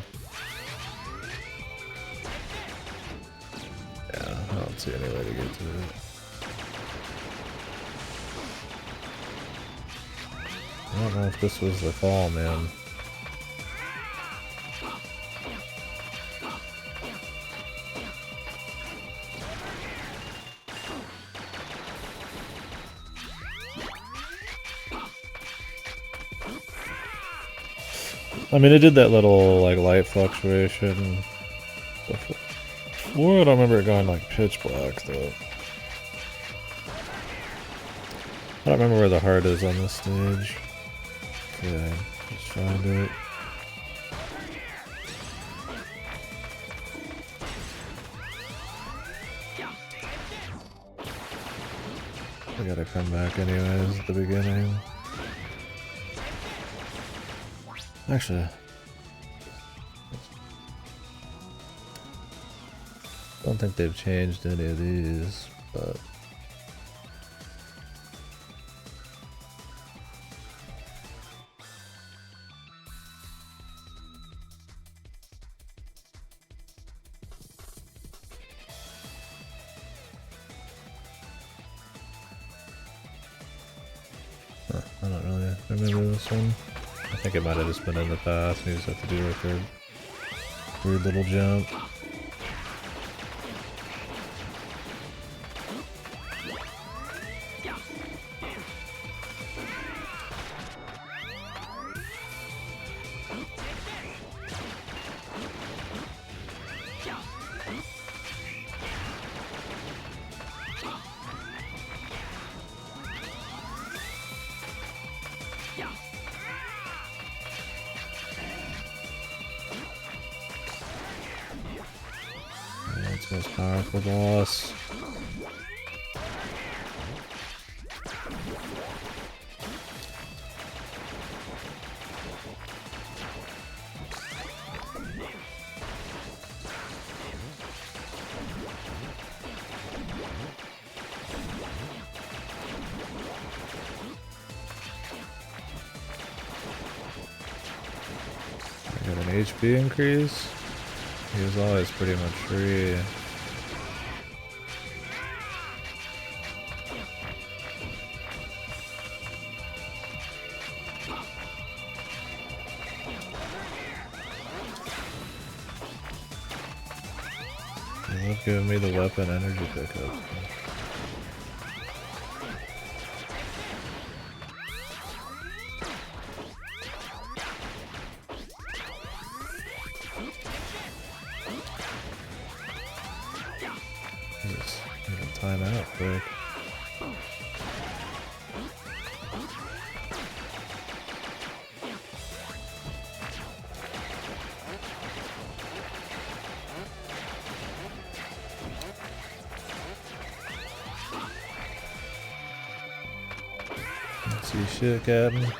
Yeah, I don't see any way to get to it. I don't know if this was the call, man. I mean, it did that little, like, light fluctuation before. I don't remember it going, like, pitch black, though. I don't remember where the heart is on this stage. Okay, let's find it. I gotta come back anyways at the beginning. Actually, I don't think they've changed any of these, but I don't really remember this one. I think it might have just been in the past, and you just have to do like a weird little jump. That's the most powerful boss. HP increase. He was always pretty much free. They love giving me the weapon energy pickup. Just need a timeout quick. See shit, Captain.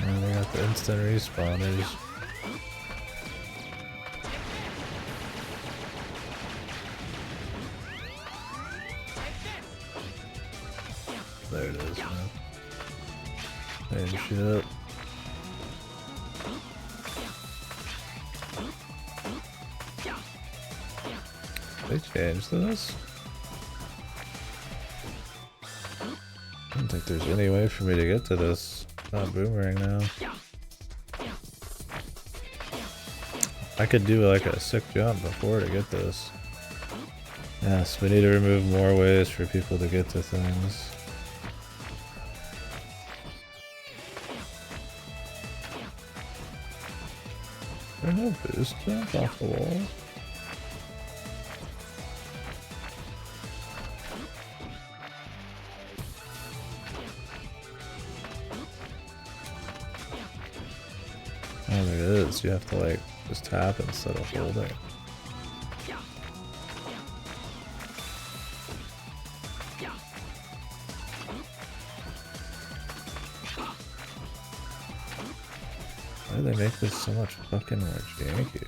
And they got the instant respawners. There it is, man. And shit. They changed this? I don't think there's any way for me to get to this. Not boomerang now. I could do like a sick jump before to get this. Yes, we need to remove more ways for people to get to things. There's no boost jump off the wall. Oh, there it is. You have to like just tap instead of holding. Why do they make this so much fucking more janky?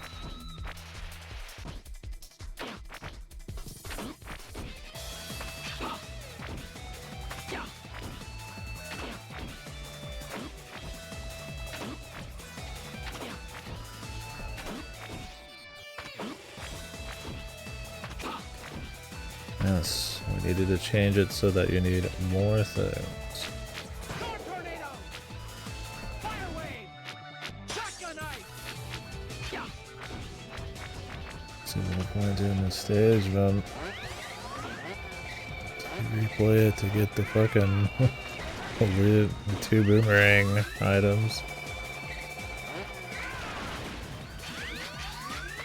Yes, we needed to change it so that you need more things. Tornado! Fire wave! Shotgun ice! See what the point in the stage run. Replay it to get the fucking the 2 boomerang items.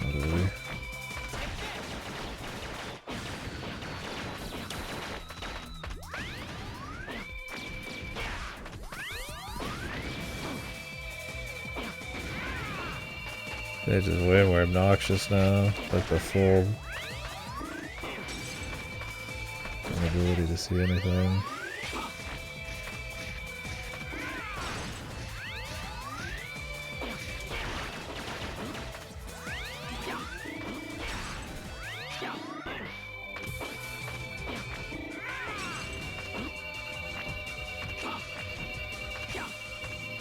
Literally. They're just way more obnoxious now, like the full inability to see anything.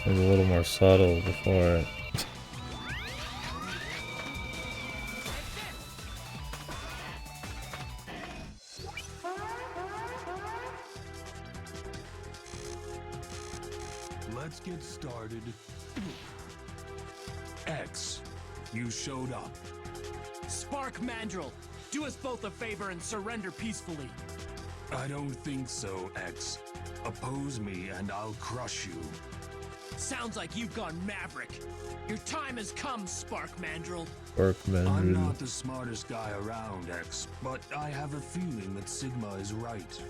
It was a little more subtle before. Let's get started. X, you showed up. Spark Mandrill, do us both a favor and surrender peacefully. I don't think so, X. Oppose me and I'll crush you. Sounds like you've gone Maverick. Your time has come, Spark Mandrill. I'm not the smartest guy around, X, but I have a feeling that Sigma is right.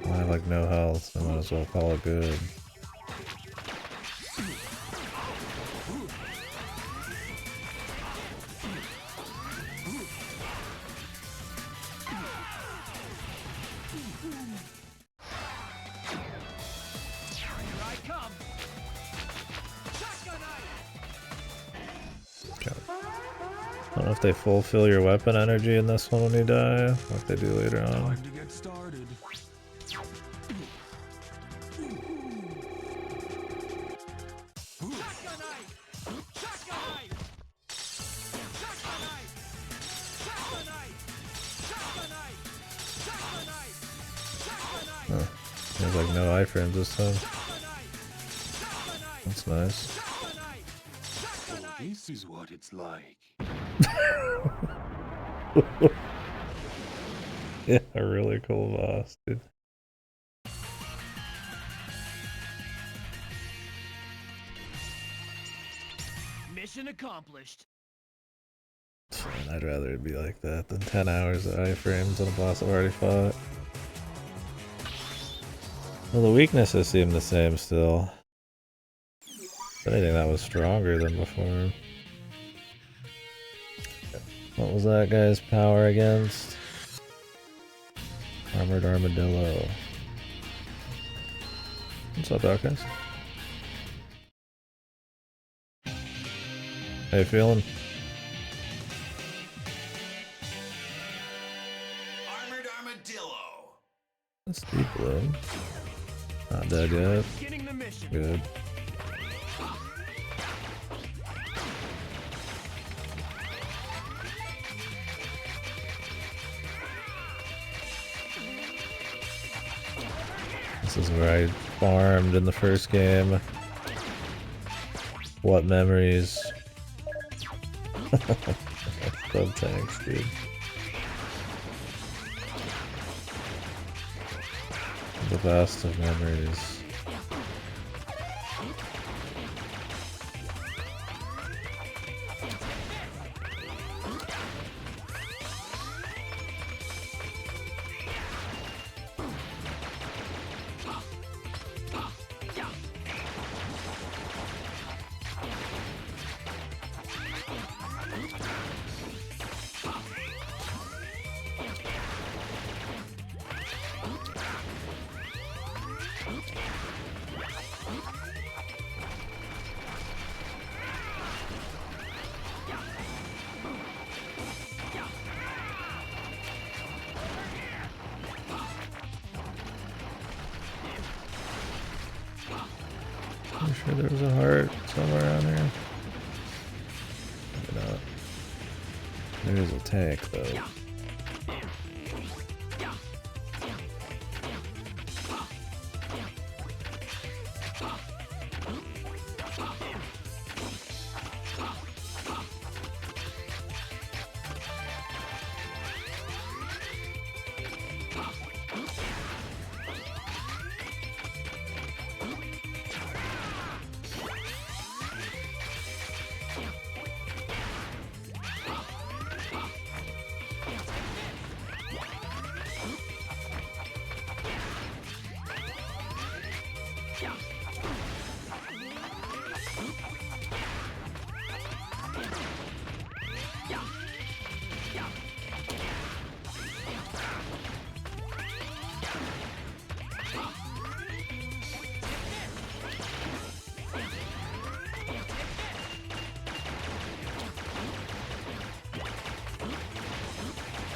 I have like no health, so I might as well call it good. I don't know if they fulfill your weapon energy in this one when you die, or if they do later on. Time to get started. Huh. There's like no iframes this time. That's nice. So this is what it's like. Yeah, a really cool boss, dude. Mission accomplished. Man, I'd rather it be like that than 10 hours of iframes on a boss I've already fought. Well, the weaknesses seem the same still. If anything, that was stronger than before. What was that guy's power against? Armored Armadillo. What's up, Outcast? How you feeling? Armored Armadillo. That's deep blue. Not dead yet. Beginning the mission. Good. This is where I farmed in the first game. What memories? So thanks, dude. The best of memories. I'm sure there was a heart somewhere around here. Maybe not. There is a tank though.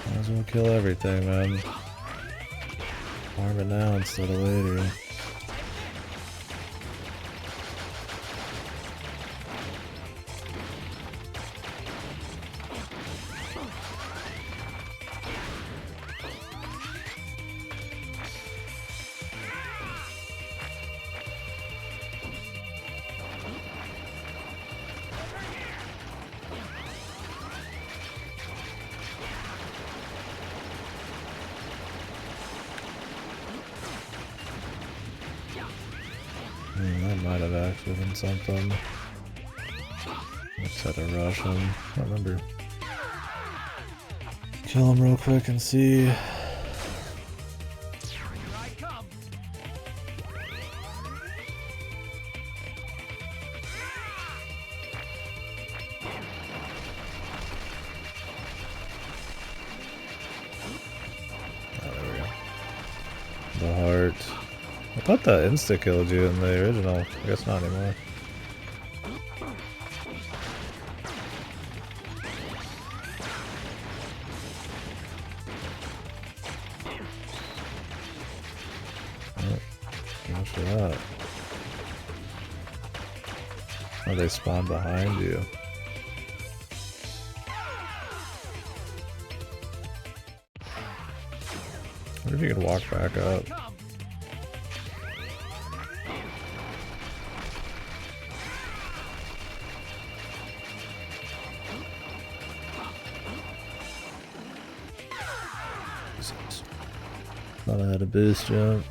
Might as well kill everything, man. Farm it now instead of later. might have actually been something. I just had to rush him. I don't remember. Kill him real quick and see. Here I come. Oh, there we go. The heart. I thought that insta killed you in the original. I guess not anymore. For that. Oh, they spawn behind you. I wonder if you could walk back up. Jesus. Thought I had a boost jump.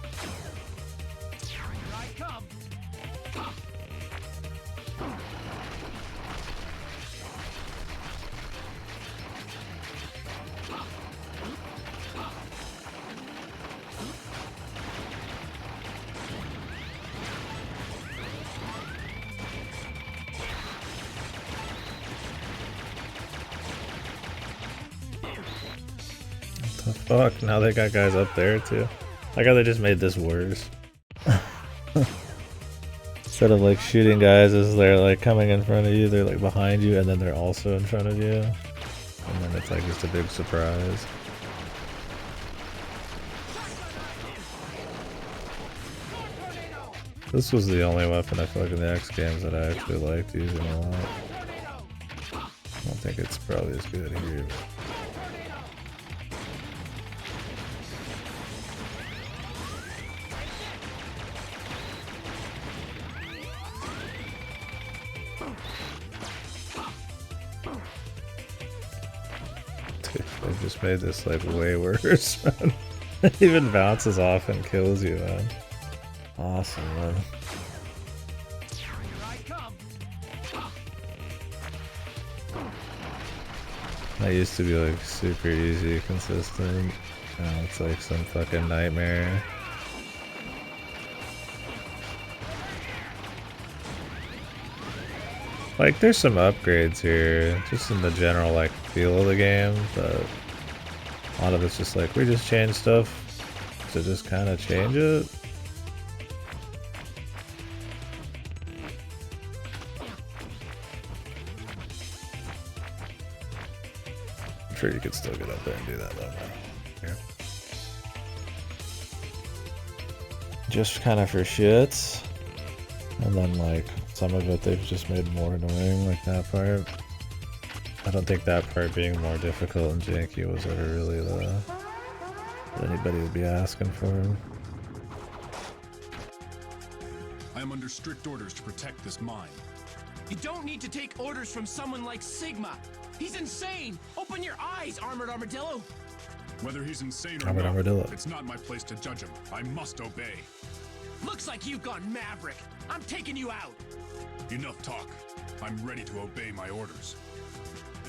The fuck? Now they got guys up there too. I got they just made this worse. Instead of like shooting guys as they're like coming in front of you, they're like behind you and then they're also in front of you. And then it's like just a big surprise. This was the only weapon I feel like in the X games that I actually liked using a lot. I don't think it's probably as good here. They just made this like way worse, man. It even bounces off and kills you, man. Awesome, man. That used to be like super easy, consistent. Now it's like some fucking nightmare. Like, there's some upgrades here, just in the general, like, feel of the game, but a lot of it's just like, we just change stuff to just kind of change it. I'm sure you could still get up there and do that, though, man. Here. Just kind of for shits. And then, like, some of it they've just made more annoying, like that part. I don't think that part being more difficult and janky was ever really what anybody would be asking for. I am under strict orders to protect this mine. You don't need to take orders from someone like Sigma. He's insane. Open your eyes, Armored Armadillo. Whether he's insane or Armored not, Armadillo. it's not my place to judge him. I must obey. Looks like you've gone Maverick. I'm taking you out. Enough talk. I'm ready to obey my orders.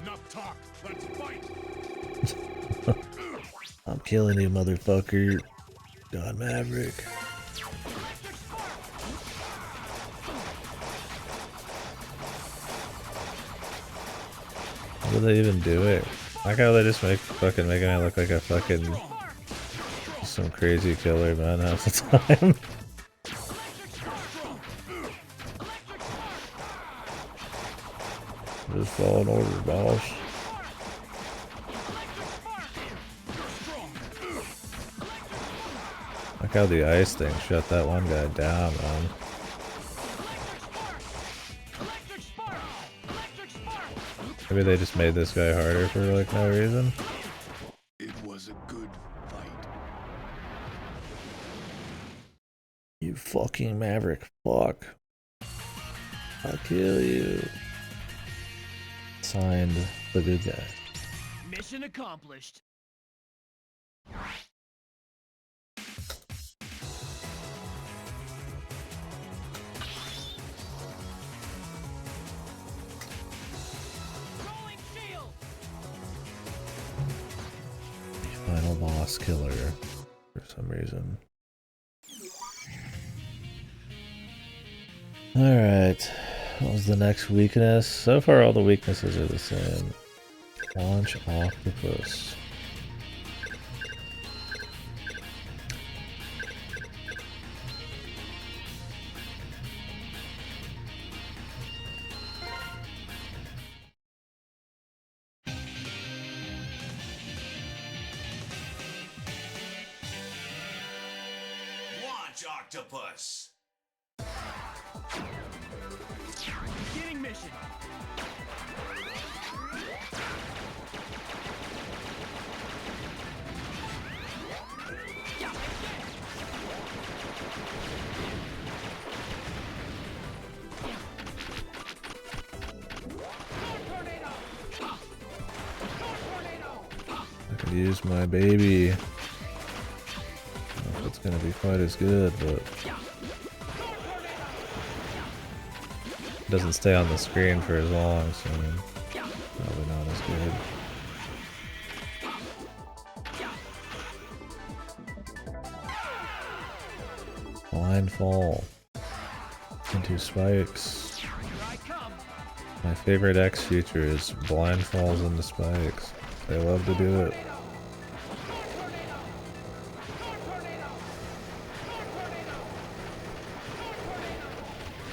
Enough talk. Let's fight. I'm killing you, motherfucker. God, Maverick. How do they even do it? Like how they just making it look like a fucking some crazy killer, man, half the time. Just following orders, boss. Like how the ice thing shut that one guy down, man. Maybe they just made this guy harder for like no reason. It was a good fight. You fucking Maverick, fuck. I'll kill you. Signed, the good guy. Mission accomplished. final boss killer for some reason. Alright, what was the next weakness? So far all the weaknesses are the same. Launch octopus. Launch octopus. Beginning mission. I could use my baby. I don't know if it's gonna be quite as good, but it doesn't stay on the screen for as long, so probably not as good. Blind fall into spikes. Here I come. My favorite X feature is blind falls into spikes. They love to do it.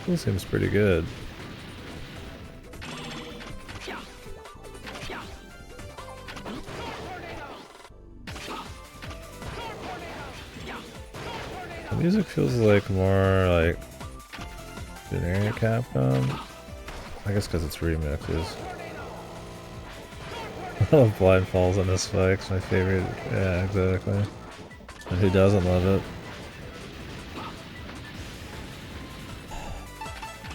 This seems pretty good. The music feels like more like generic Capcom. I guess because it's remixes. I love blind falls into spikes, my favorite. Yeah, exactly. And who doesn't love it?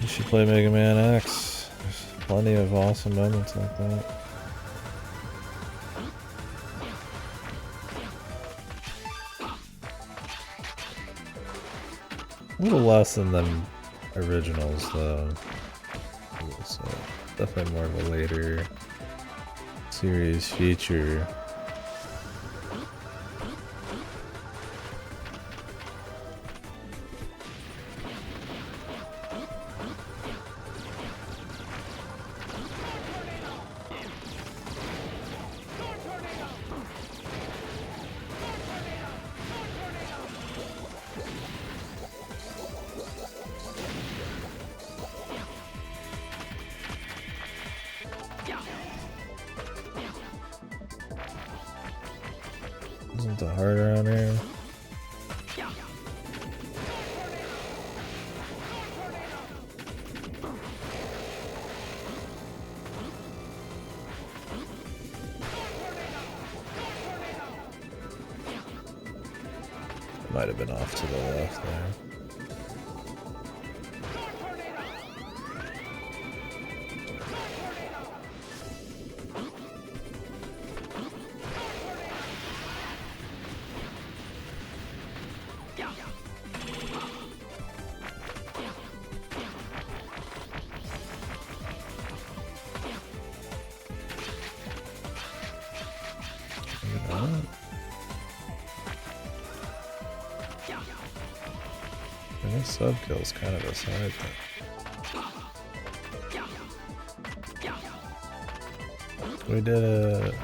You should play Mega Man X. There's plenty of awesome moments like that. A little less than them originals though. So definitely more of a later series feature. Isn't the heart around here? Might have been off to the left there. I guess sub-kill's kind of a side thing. We did it.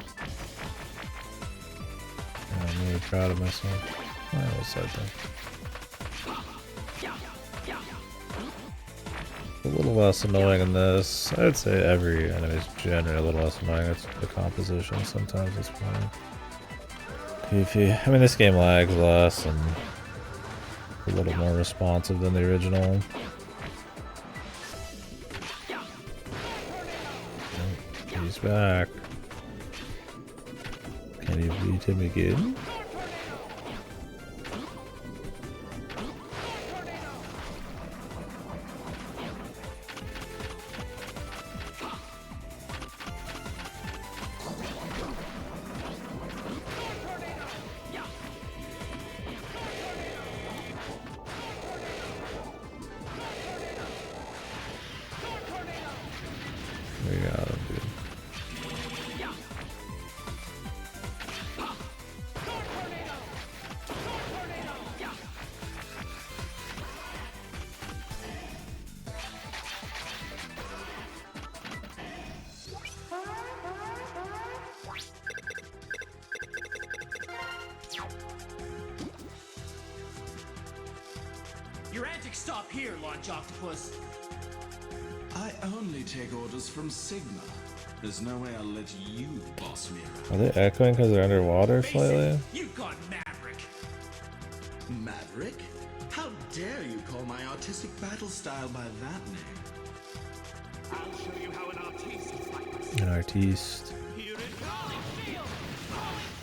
I'm really proud of myself. Oh, that was side thing. A little less annoying in this. I'd say every enemy's generally a little less annoying. It's the composition. Sometimes it's fine. Goofy. I mean, this game lags less and a little more responsive than the original. Oh, he's back. Can you beat him again? We got him, dude. drastic stop here, Launch Octopus. I only take orders from Sigma. There's no way I'll let you boss me around. Are they echoing because they're underwater slightly? You've got Maverick. Maverick? How dare you call my artistic battle style by that name? I'll show you how an artiste is like. An artiste. Here it comes.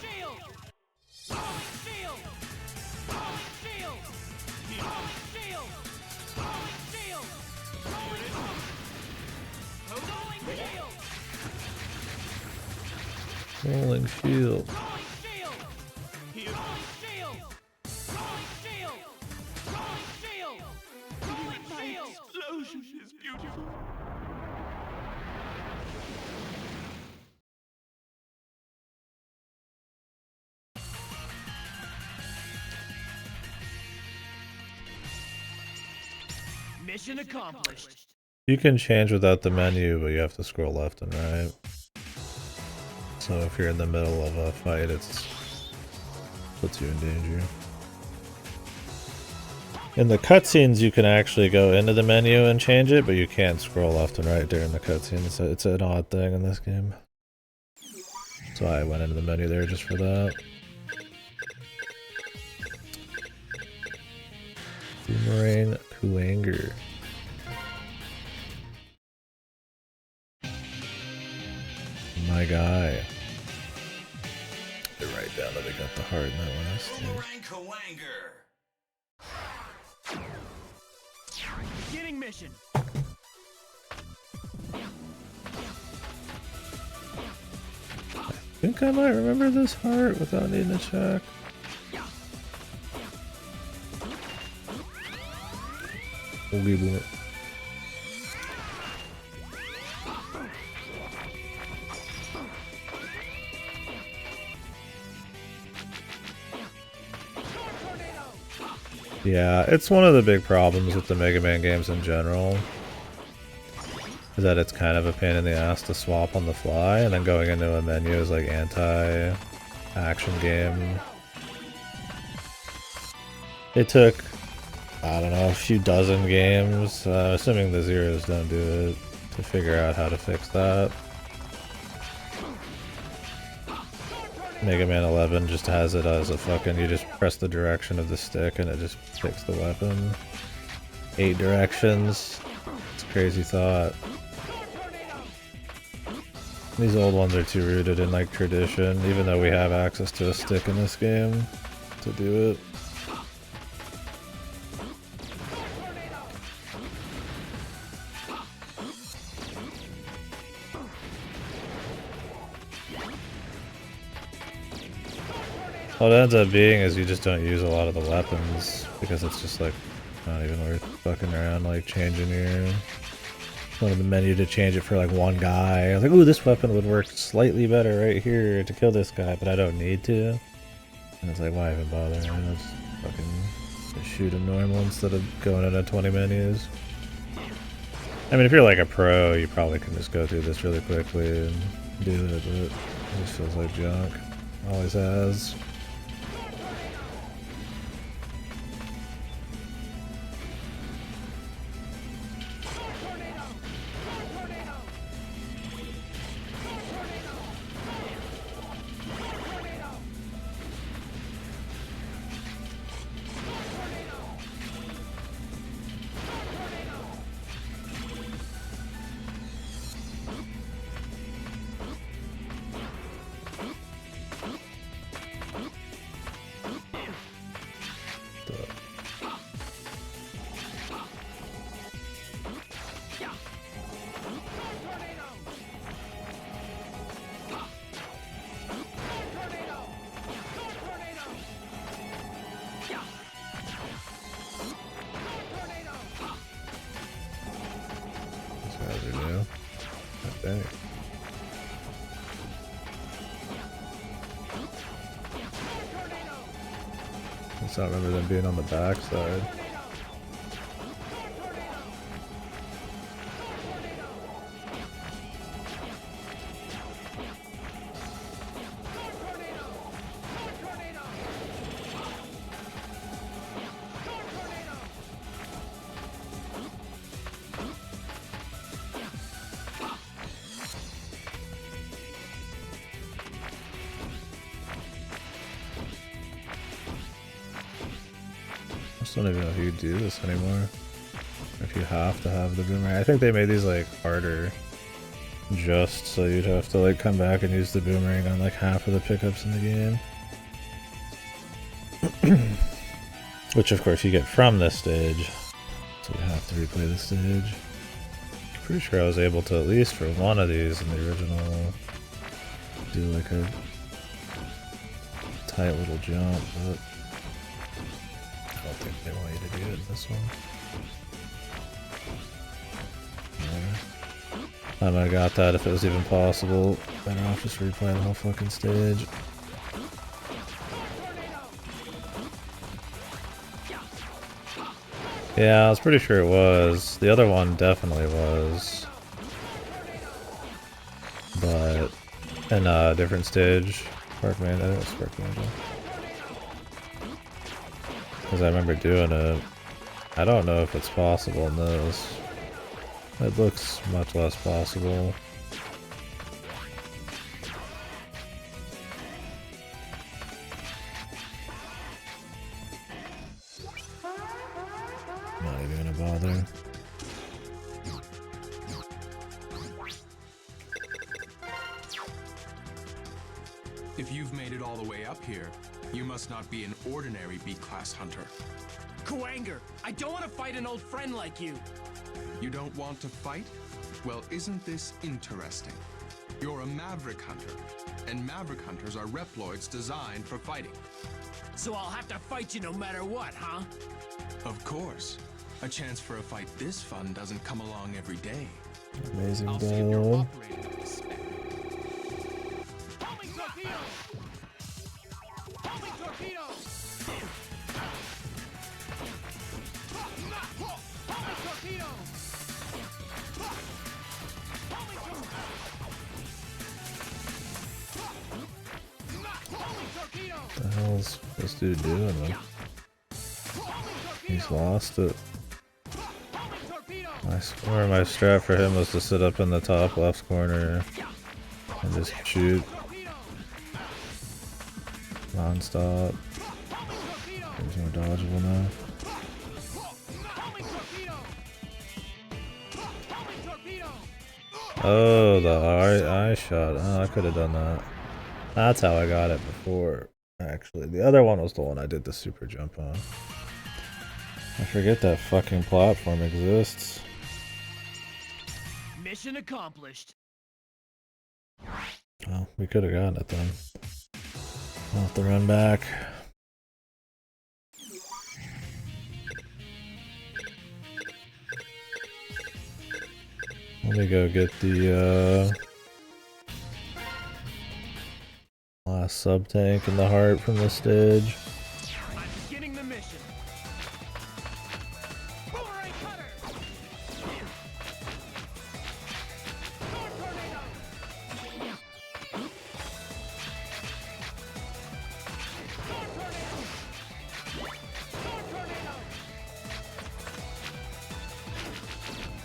Shield! Shield! Shield! Shield! Shield! Shield! Rolling shield. Explosion is beautiful. Mission accomplished. You can change without the menu, but you have to scroll left and right. So if you're in the middle of a fight, it puts you in danger. In the cutscenes, you can actually go into the menu and change it, but you can't scroll left and right during the cutscenes. So it's an odd thing in this game. So I went into the menu there just for that. Boomerang Kuanger. My guy. They write down that they got the heart in that last thing. Beginning mission. I think I might remember this heart without needing to check. Oogie boomer. Yeah, it's one of the big problems with the Mega Man games in general. Is that it's kind of a pain in the ass to swap on the fly, and then going into a menu is like anti-action game. It took, I don't know, a few dozen games, assuming the Zeros don't do it, to figure out how to fix that. Mega Man 11 just has it as a fucking, you just press the direction of the stick and it just picks the weapon. 8 directions. It's a crazy thought. These old ones are too rooted in like tradition, even though we have access to a stick in this game to do it. What it ends up being is you just don't use a lot of the weapons because it's just like not even worth fucking around like changing your one of the menu to change it for like one guy. I was like, ooh, this weapon would work slightly better right here to kill this guy, but I don't need to. And it's like, why even bother? I mean, just fucking just shoot him normal instead of going into 20 menus. I mean, if you're like a pro, you probably can just go through this really quickly and do it, but it just feels like junk. Always has. I don't remember them being on the back side. just don't even know if you do this anymore. If you have to have the boomerang. I think they made these like harder just so you'd have to like come back and use the boomerang on like half of the pickups in the game. Which of course you get from this stage. So you have to replay the stage. Pretty sure I was able to, at least for one of these in the original, do like a tight little jump, but I don't think they want you to do it in this one. I might have got that if it was even possible. Better off just replay the whole fucking stage. Yeah, I was pretty sure it was. The other one definitely was. But in a different stage. Sparkman, I think it was Sparkman. Because I remember doing it. I don't know if it's possible in this. It looks much less possible. Not even gonna bother. If you've made it all the way up here, you must not be an ordinary B-class hunter. Kuwanger, I don't want to fight an old friend like you. You don't want to fight? Well, isn't this interesting? You're a Maverick hunter, and Maverick hunters are Reploids designed for fighting. So I'll have to fight you no matter what, huh? Of course. A chance for a fight this fun doesn't come along every day. Amazing I'll see if you're dog. operating with respect. Homing torpedo! Homing torpedo! Homing torpedo! What the hell's this dude doing, man? He's lost it. I swear my strat for him was to sit up in the top left corner and just shoot non-stop. He's more dodgeable now. Oh, the eye shot. Oh, I could have done that. That's how I got it before, actually. The other one was the one I did the super jump on. I forget that fucking platform exists. Mission accomplished. Well, we could have gotten it then. I'll have to run back. Let me go get the last sub tank in the heart from the stage. I'm beginning the mission. Boomerang cutter! Storm tornado! Storm tornado! Storm tornado!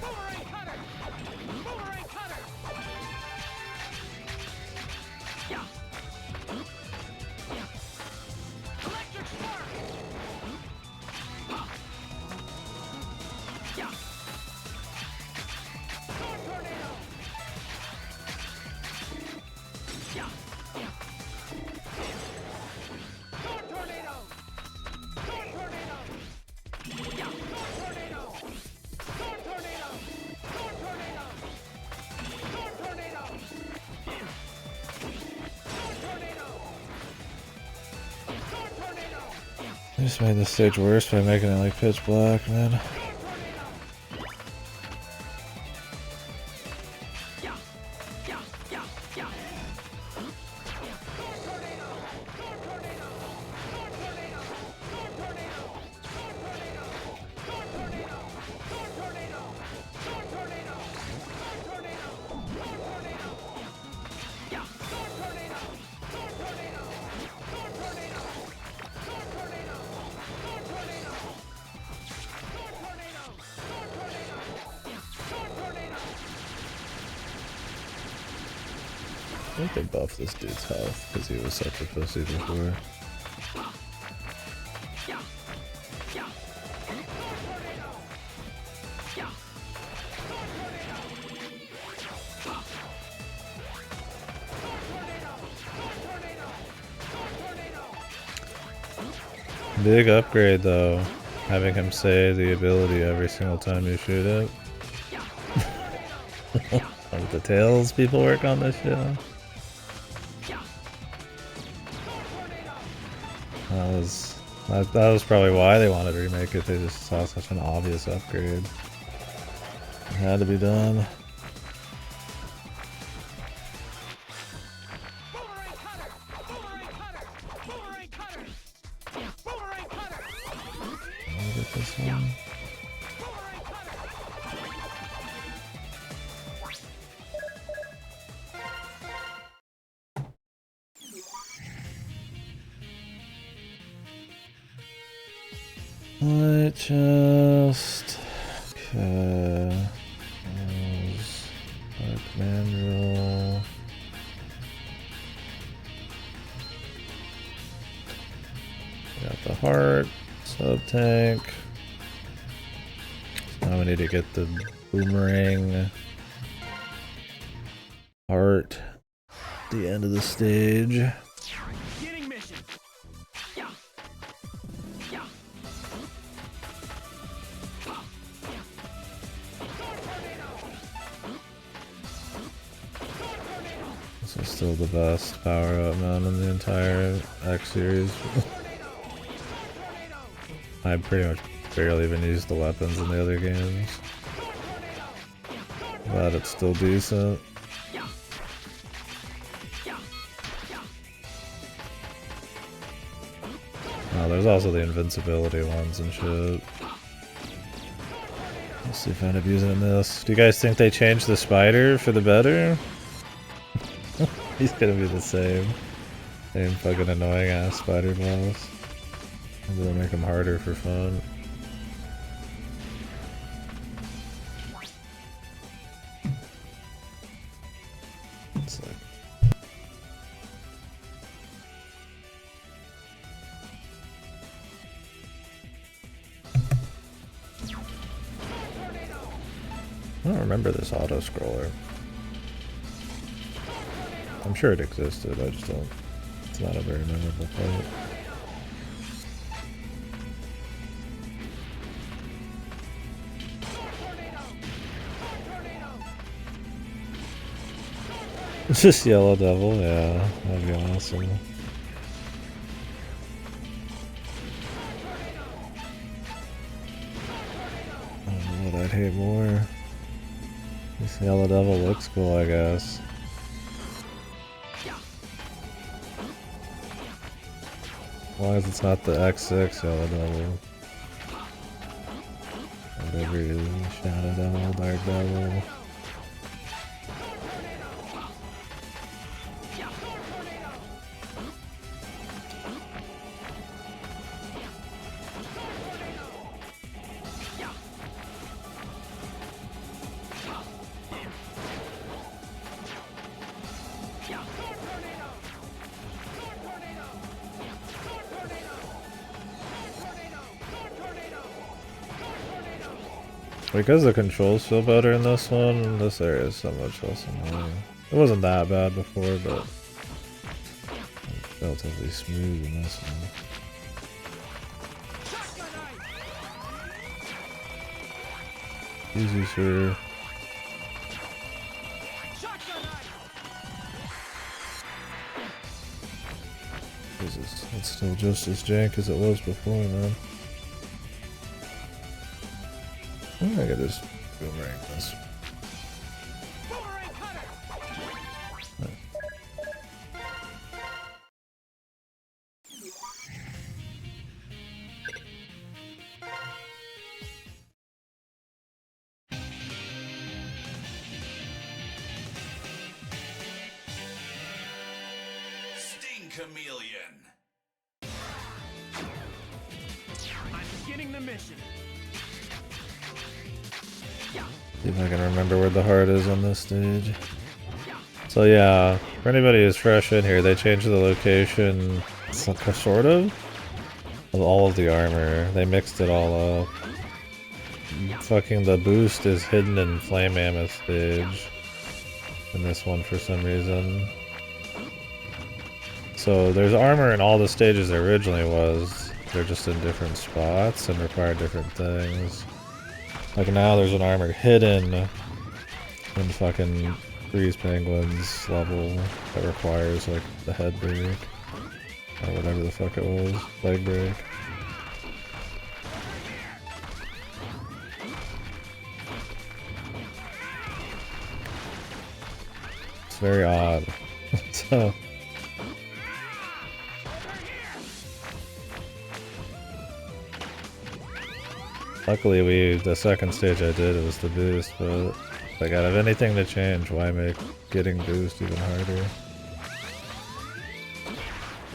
Boomerang cutter! Boomerang cutter! Electric spark! Storm tornado! Storm tornado! Storm tornado! Storm tornado! Storm tornado! Storm tornado! Storm tornado! Storm tornado! Storm tornado! I just made this stage worse by making it like pitch black, man. I think they buffed this dude's health because he was such a pussy before. Big upgrade though, having him say the ability every single time you shoot it. Like the tails people work on this show. That was probably why they wanted to remake it. They just saw such an obvious upgrade. It had to be done. I'll get this one. Light chest. Okay. Dark manual. Got the heart. Sub tank. Now we need to get the boomerang heart at the end of the stage. This is still the best power-up man in the entire X series. I pretty much barely even used the weapons in the other games. But it's still decent. Oh, there's also the invincibility ones and shit. Let's see if I end up using it in this. Do you guys think they changed the spider for the better? He's gonna be the same. Same fucking annoying ass spider boss. Maybe they'll make him harder for fun. It's like... I don't remember this auto scroller. I'm sure it existed, I just don't. It's not a very memorable part. It's just Yellow Devil, yeah, that'd be awesome. I don't know what I'd hate more. This Yellow Devil looks cool, I guess. Why is it not the X6 Yellow Devil? Whatever it is, Shadow Devil, Dark Devil. Because the controls feel better in this one, this area is so much less annoying. It wasn't that bad before, but it's relatively smooth in this one. Easy, sir. Jesus, it's still just as jank as it was before, man. I could just boomerang this. Chameleon. I'm beginning the mission. See if I can remember where the heart is on this stage. So yeah, for anybody who's fresh in here, they changed the location, sort of all of the armor. They mixed it all up. Fucking the boost is hidden in Flame Mammoth stage in this one for some reason. So there's armor in all the stages there originally was, they're just in different spots and require different things. Like now there's an armor hidden in fucking Freeze Penguin's level that requires like the head break. Or whatever the fuck it was. Leg break. It's very odd. So luckily the second stage I did was the boost, but like out of anything to change, why make getting boost even harder?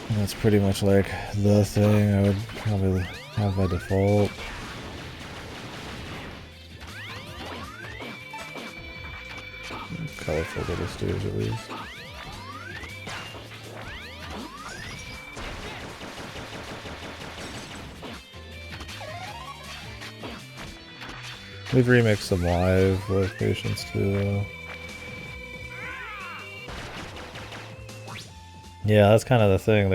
And that's pretty much like the thing I would probably have by default. Colorful little stage at least. We've remixed some live locations too, though. Yeah, that's kind of the thing.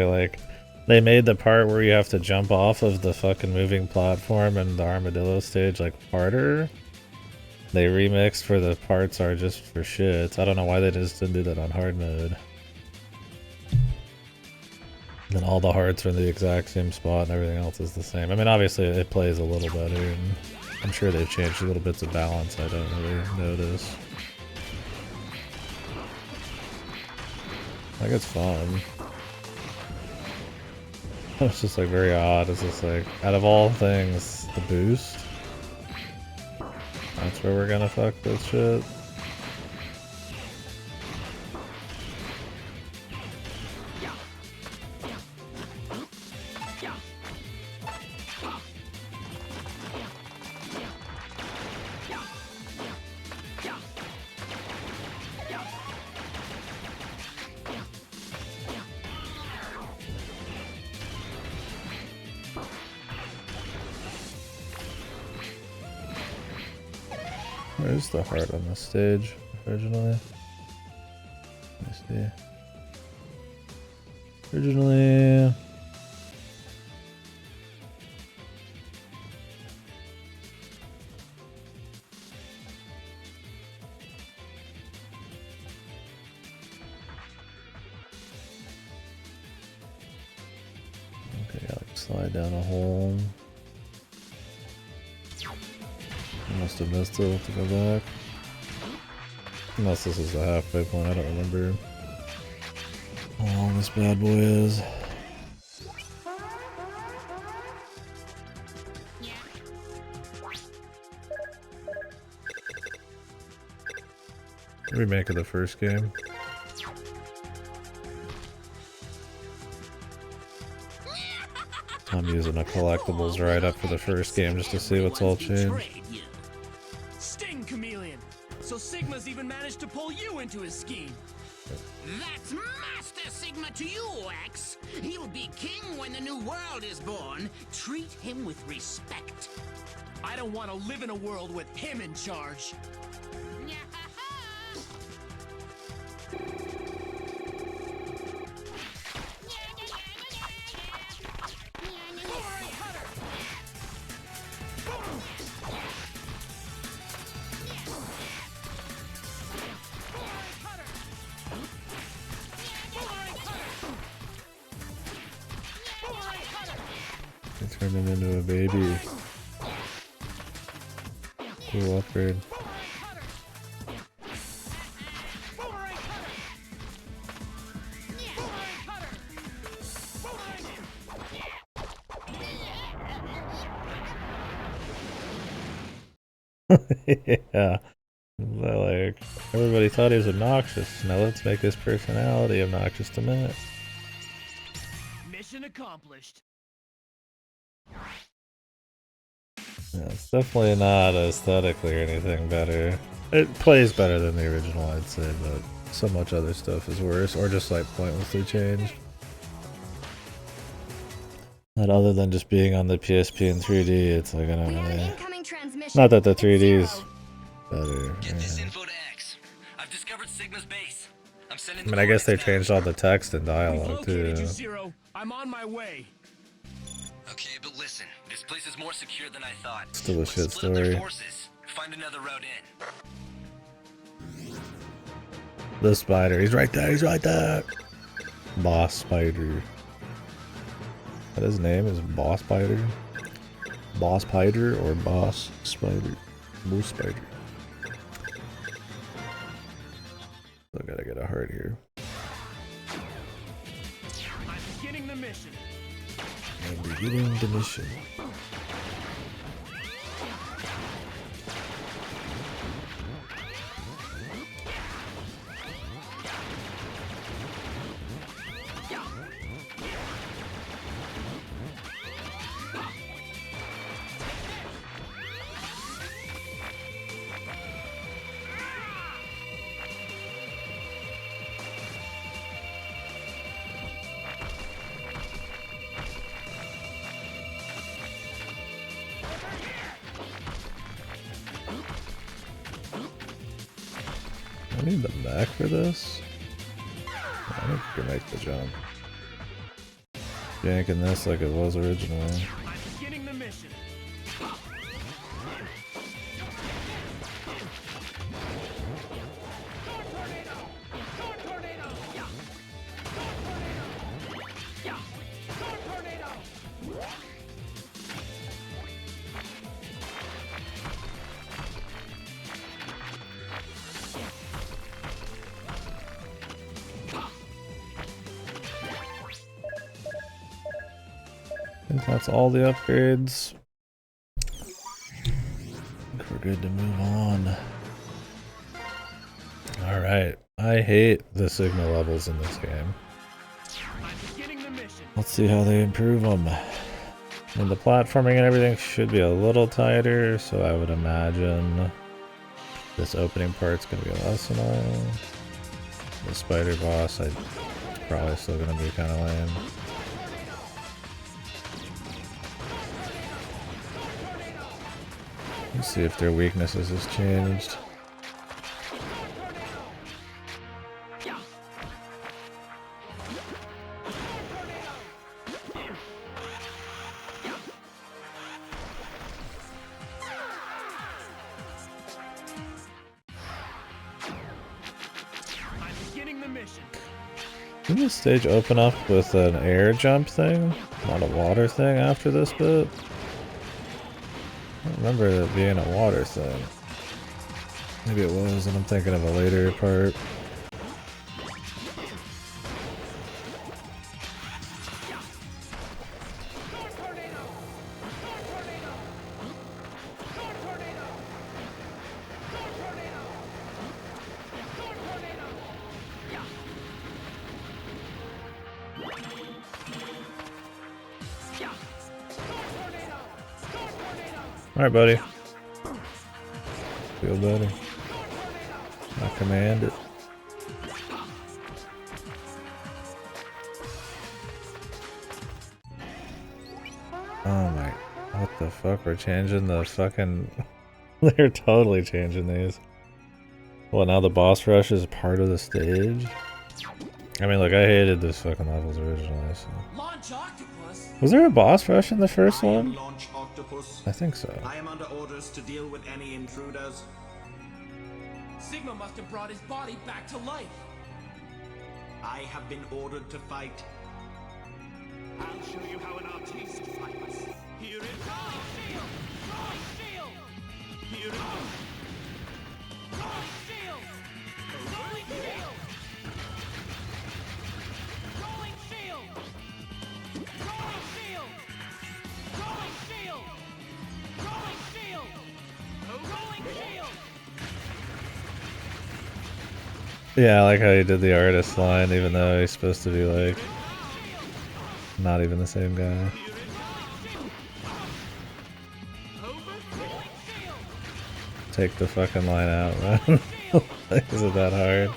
They made the part where you have to jump off of the fucking moving platform and the armadillo stage like harder. They remixed for the parts are just for shits. I don't know why they just didn't do that on hard mode. Then all the hearts are in the exact same spot and everything else is the same. I mean, obviously it plays a little better, and I'm sure they've changed little bits of balance I don't really notice. Like, it's fun. It's just like very odd. It's just like, out of all things, the boost. That's where we're gonna fuck this shit. Where's the heart on this stage originally? Let me see. Originally... Okay, like slide down a hole. Must have missed it, we'll have to go back. Unless this is the halfway point, I don't remember how long this bad boy is. Remake of the first game. I'm using a collectibles write-up for the first game just to see what's all changed. So Sigma's even managed to pull you into his scheme. That's Master Sigma to you, X. He'll be king when the new world is born. Treat him with respect. I don't want to live in a world with him in charge. Turn him into a baby. Cool upgrade. Yeah. Like, everybody thought he was obnoxious. Now let's make his personality obnoxious to Matt. Mission accomplished. Yeah, it's definitely not aesthetically or anything better. It plays better than the original, I'd say, but so much other stuff is worse, or just like pointlessly changed. Not other than just being on the PSP in 3D, it's like I don't really. Not that the 3D is better. Get this info to X. I've discovered Sigma's base. I'm sending. I mean, I guess they changed all the text and dialogue We've located too. you, Zero. I'm on my way. Okay, but listen, this place is more secure than I thought. Still a Let's shit split up their story. forces. Find another route in. The spider. He's right there. He's right there. Boss Spider. What his name is? Boss Spider? Boss Spider or Boss Spider? Moose Spider. Still gotta get a heart here. I'm beginning the mission. I'm beginning the mission. I need the mech for this. I think you can make the jump. Yanking this like it was originally. I'm beginning the mission. I think that's all the upgrades. I think we're good to move on. Alright. I hate the Sigma levels in this game. I'm beginning the mission. Let's see how they improve them. And the platforming and everything should be a little tighter, so I would imagine this opening part's gonna be less annoying. The spider boss, probably still gonna be kind of lame. Let's see if their weaknesses has changed. I'm beginning the mission. Didn't this stage open up with an air jump thing? Not a water thing after this bit? I don't remember it being a water thing. Maybe it was, and I'm thinking of a later part. Alright, buddy. Feel better. I command it. Oh my, what the fuck? We're changing the fucking... They're totally changing these. Well, now the boss rush is part of the stage? I mean, look, I hated this fucking levels originally, so... Launch Octopus? Was there a boss rush in the first one? Launch Octopus. I think so. I am under orders to deal with any intruders. Sigma must have brought his body back to life. I have been ordered to fight. I'll show you how an artiste fights. Here it comes! Shield! Throwing shield! Here it comes! Throwing shield! Throwing shield! Throwing shield! Throwing shield! Throwing shield! Throwing shield! Throwing shield! Yeah, I like how he did the artist line, even though he's supposed to be like not even the same guy. Take the fucking line out, man. Is it that hard?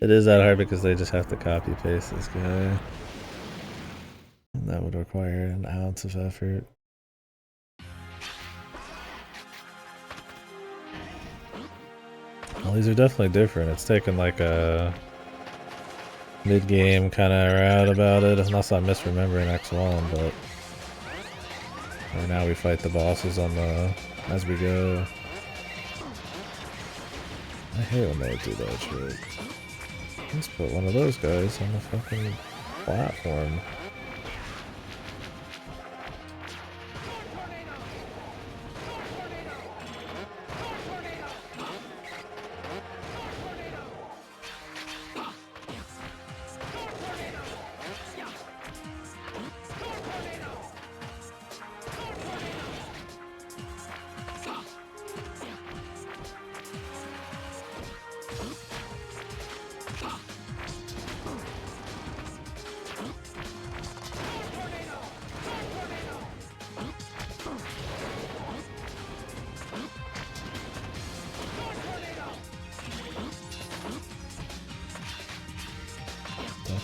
It is that hard because they just have to copy paste this guy. And that would require an ounce of effort. Well, these are definitely different. It's taken like a mid-game kind of are out about it, unless I'm misremembering X1, but right now we fight the bosses on the as we go. I hate when they do that shit. Let's put one of those guys on the fucking platform.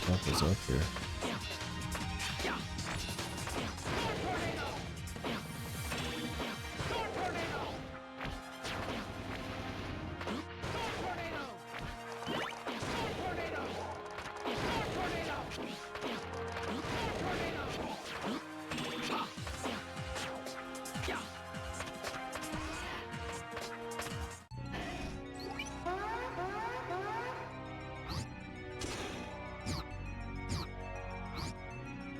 What is up here?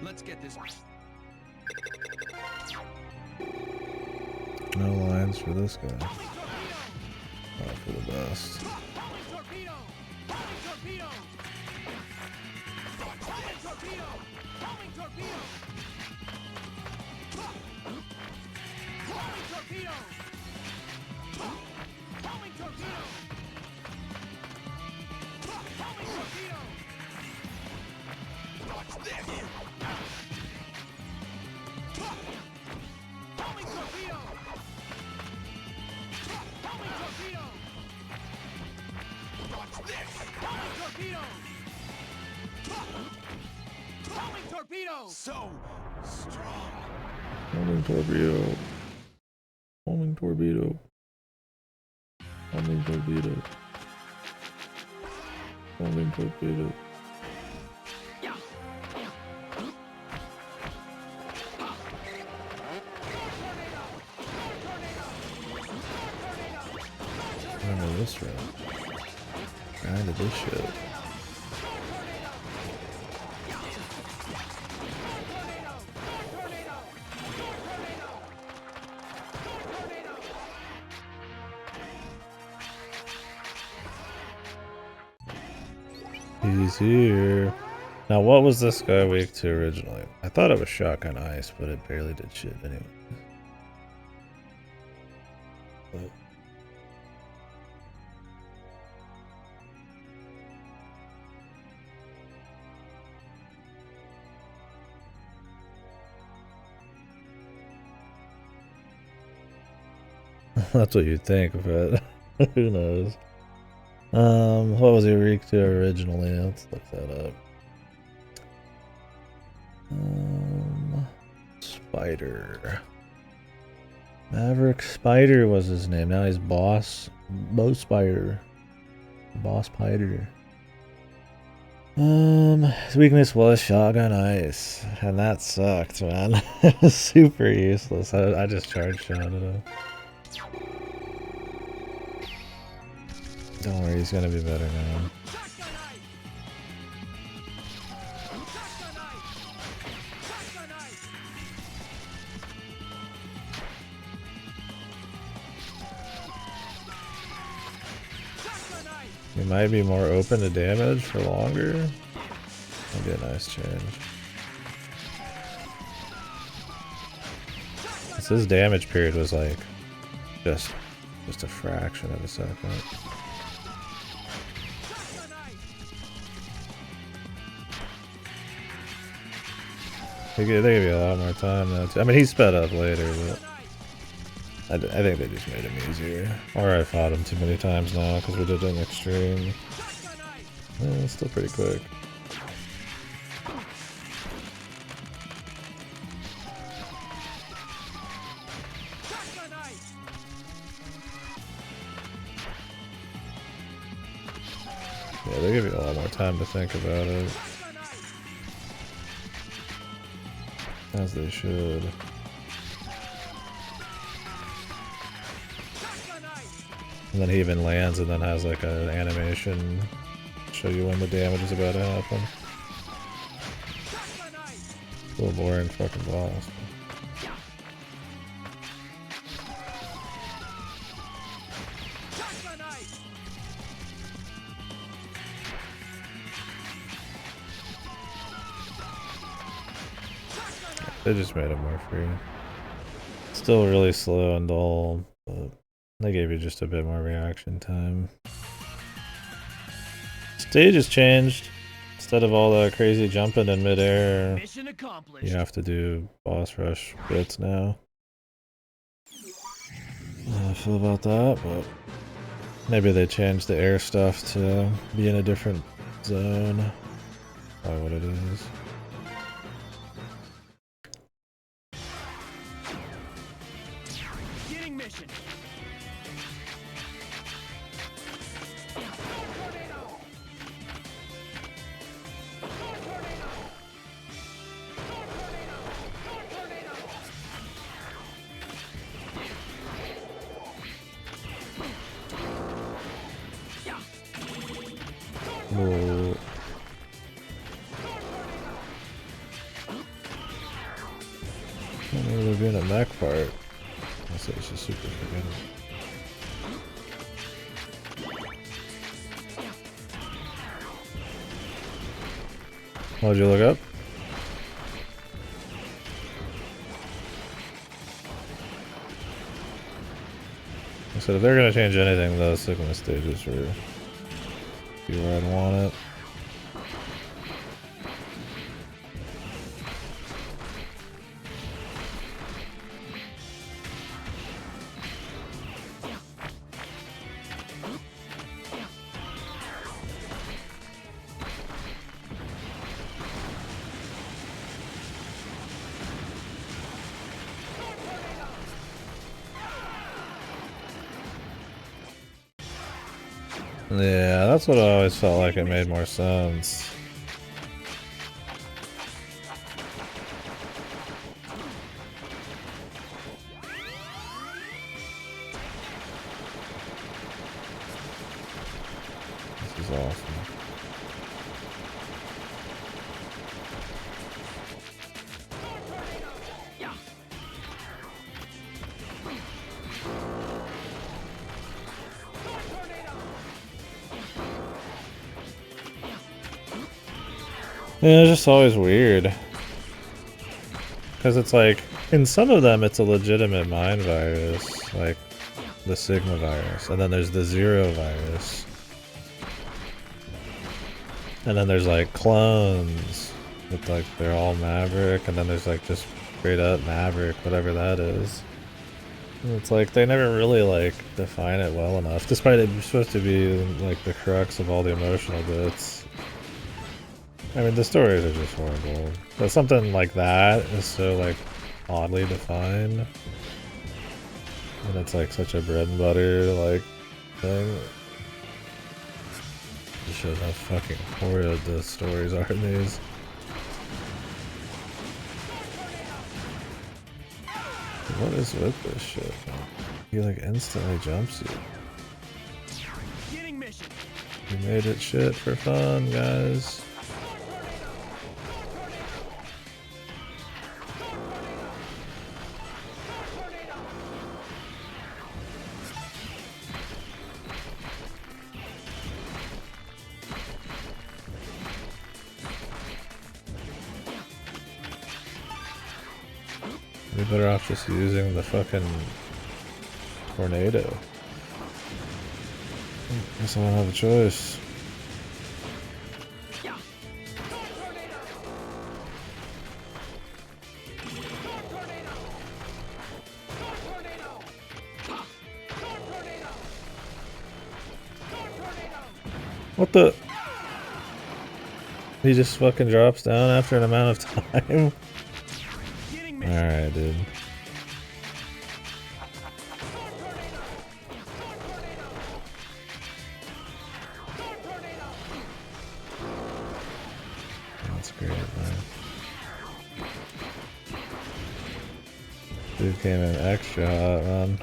Let's get this. No lines for this guy. Not for the best. So strong. Homing torpedo. Homing torpedo. Homing torpedo. Homing torpedo. I know this route. Grind to this shit. He's here. Now, what was this guy weak to originally? I thought it was shotgun ice, but it barely did shit anyway. But that's what you'd think, but who knows? What was he weak to originally? Let's look that up. Spider. Maverick Spider was his name. Now he's Boss Spider. Boss Spider. His weakness was shotgun ice, and that sucked, man. It was super useless. I just charge shot at him. Don't worry, he's gonna be better now. He might be more open to damage for longer. That'd be a nice change. His damage period was like just a fraction of a second. They give you a lot more time now too. I mean, he sped up later, but I think they just made him easier. Or I fought him too many times now because we did an extreme. It's still pretty quick. Yeah, they give you a lot more time to think about it. As they should. And then he even lands and then has like an animation show you when the damage is about to happen. A little boring fucking boss. They just made it more free. Still really slow and dull, but they gave you just a bit more reaction time. Stage has changed. Instead of all the crazy jumping in midair, you have to do boss rush bits now. I don't know how I feel about that, but maybe they changed the air stuff to be in a different zone. Probably what it is. Whoa. I don't know there being a mech part. I say it's just super forgettable. Why'd you look up? I said if they're gonna change anything, those Sigma stages are be where I'd want it. Yeah, that's what I always felt like it made more sense. This is awesome. Yeah, it's just always weird. Because it's like, in some of them it's a legitimate mind virus, like the Sigma virus, and then there's the Zero virus. And then there's like clones, with like they're all Maverick, and then there's like just straight up Maverick, whatever that is. And it's like, they never really like define it well enough, despite it supposed to be like the crux of all the emotional bits. I mean, the stories are just horrible. But something like that is so, like, oddly defined. And it's, like, such a bread and butter, like, thing. It shows how fucking horrid the stories are in these. What is with this shit? He, like, instantly jumps you. You made it shit for fun, guys. You're better off just using the fucking tornado. Guess I don't have a choice. What the? He just fucking drops down after an amount of time? Alright, dude. Dude came in extra hot, man.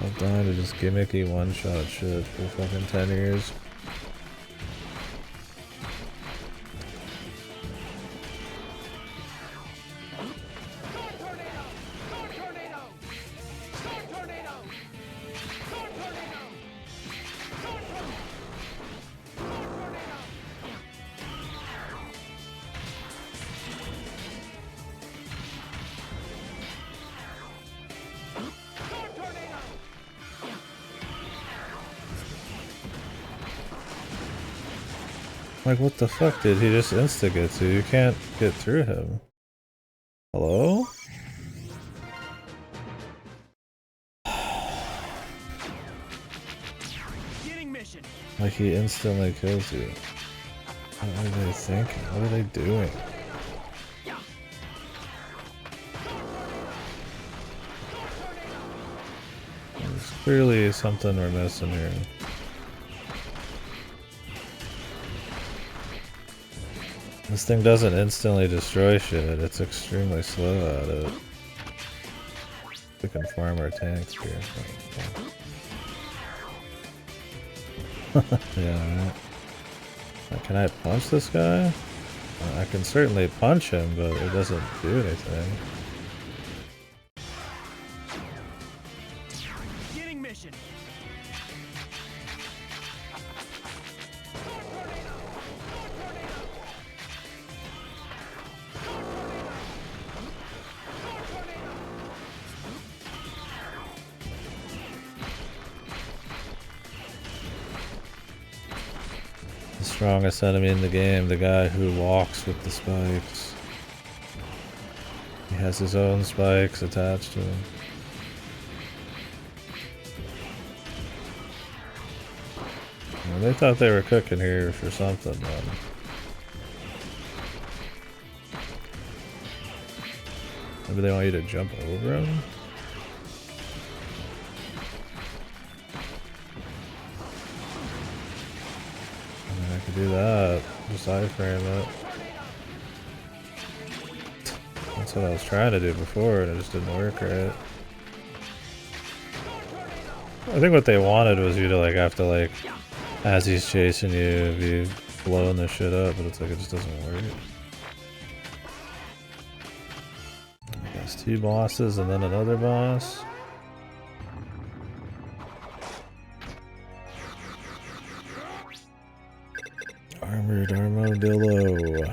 I've died to just gimmicky one-shot shit for fucking 10 years. Like, what the fuck did he just insta-get to? You can't get through him. Hello? Like, he instantly kills you. What are they thinking? What are they doing? There's clearly something we're missing here. This thing doesn't instantly destroy shit, it's extremely slow at it. We can farm our tanks here. Yeah, right. Can I punch this guy? I can certainly punch him, but it doesn't do anything. The strongest enemy in the game, the guy who walks with the spikes. He has his own spikes attached to him. Well, they thought they were cooking here for something, man. Maybe they want you to jump over him? I could do that. Just iframe it. That's what I was trying to do before, and it just didn't work right. I think what they wanted was you to like have to like, as he's chasing you, be blowing this shit up, but it's like it just doesn't work. I guess 2 bosses and then another boss. Armored Armadillo.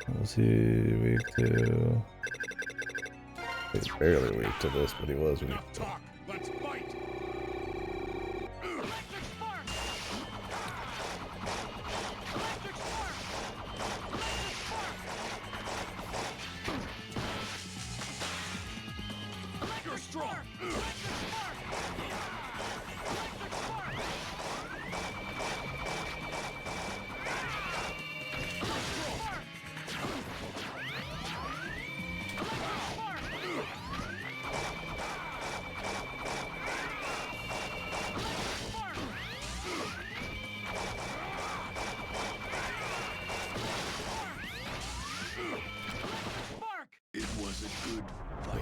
What was he weak to? He's barely weak to this, but he was weak to. Let's fight. You're strong.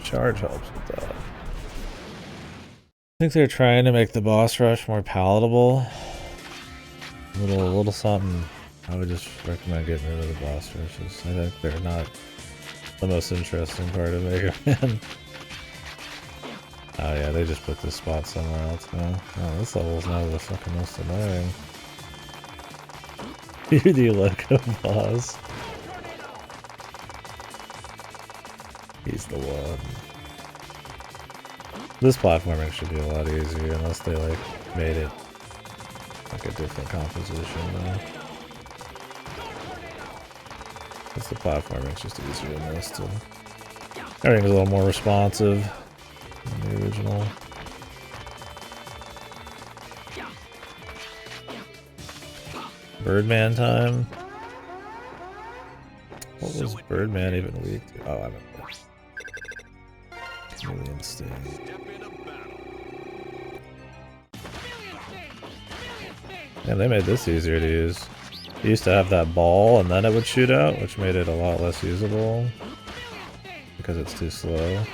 Charge helps with that. I think they're trying to make the boss rush more palatable. A little something. I would just recommend getting rid of the boss rushes. I think they're not the most interesting part of Mega Man. Oh yeah, they just put this spot somewhere else now. Oh, this level's now the fucking most annoying. You're the loco boss. He's the one. This platforming should be a lot easier unless they like made it like a different composition though. Because the platforming's just easier than this too. Everything's a little more responsive than the original. Birdman time. What was Birdman even weak to? Oh, I don't know. Chameleon Sting. Yeah, they made this easier to use. It used to have that ball and then it would shoot out, which made it a lot less usable because it's too slow.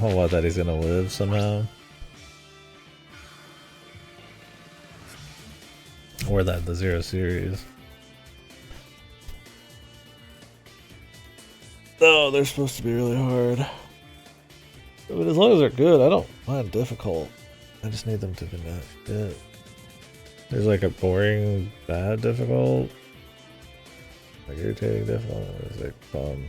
Oh, what, that he's gonna live somehow? Or that the Zero series. No, they're supposed to be really hard. But as long as they're good, I don't mind difficult. I just need them to be not shit. There's like a boring, bad difficult. Like irritating difficult. There's like fun.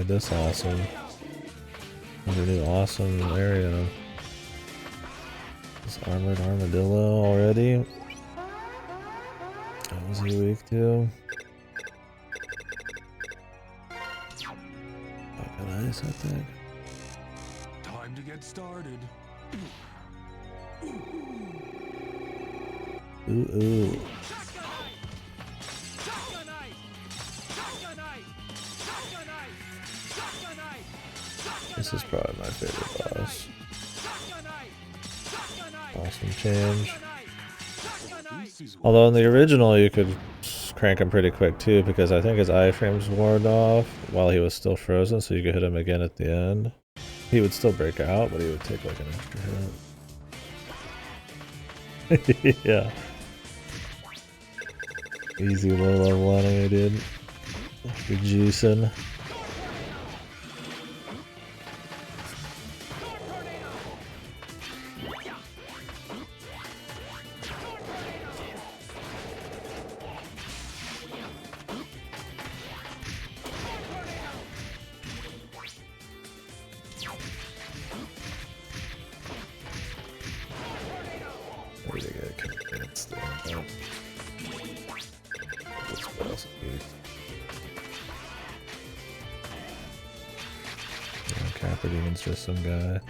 This awesome. There's a new awesome area. This armored armadillo already. What was he weak to? Fucking ice, I think. Time to get started. Ooh. This is probably my favorite boss. Awesome change. Although in the original you could crank him pretty quick too, because I think his iframes wore off while he was still frozen, so you could hit him again at the end. He would still break out, but he would take like an extra hit. Yeah. Easy low level enemy, dude. You're juicing. Demon's just some guy.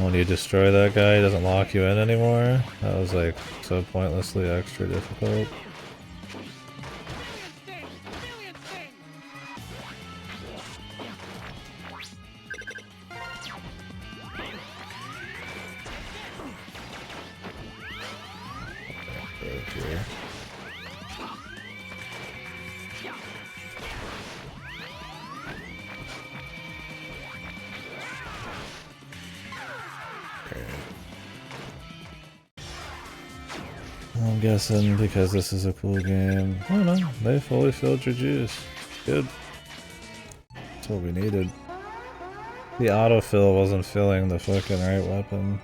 When you destroy that guy, he doesn't lock you in anymore. That was like so pointlessly extra difficult. I'm guessing because this is a cool game. I don't know. They fully filled your juice. Good. That's what we needed. The autofill wasn't filling the fucking right weapon.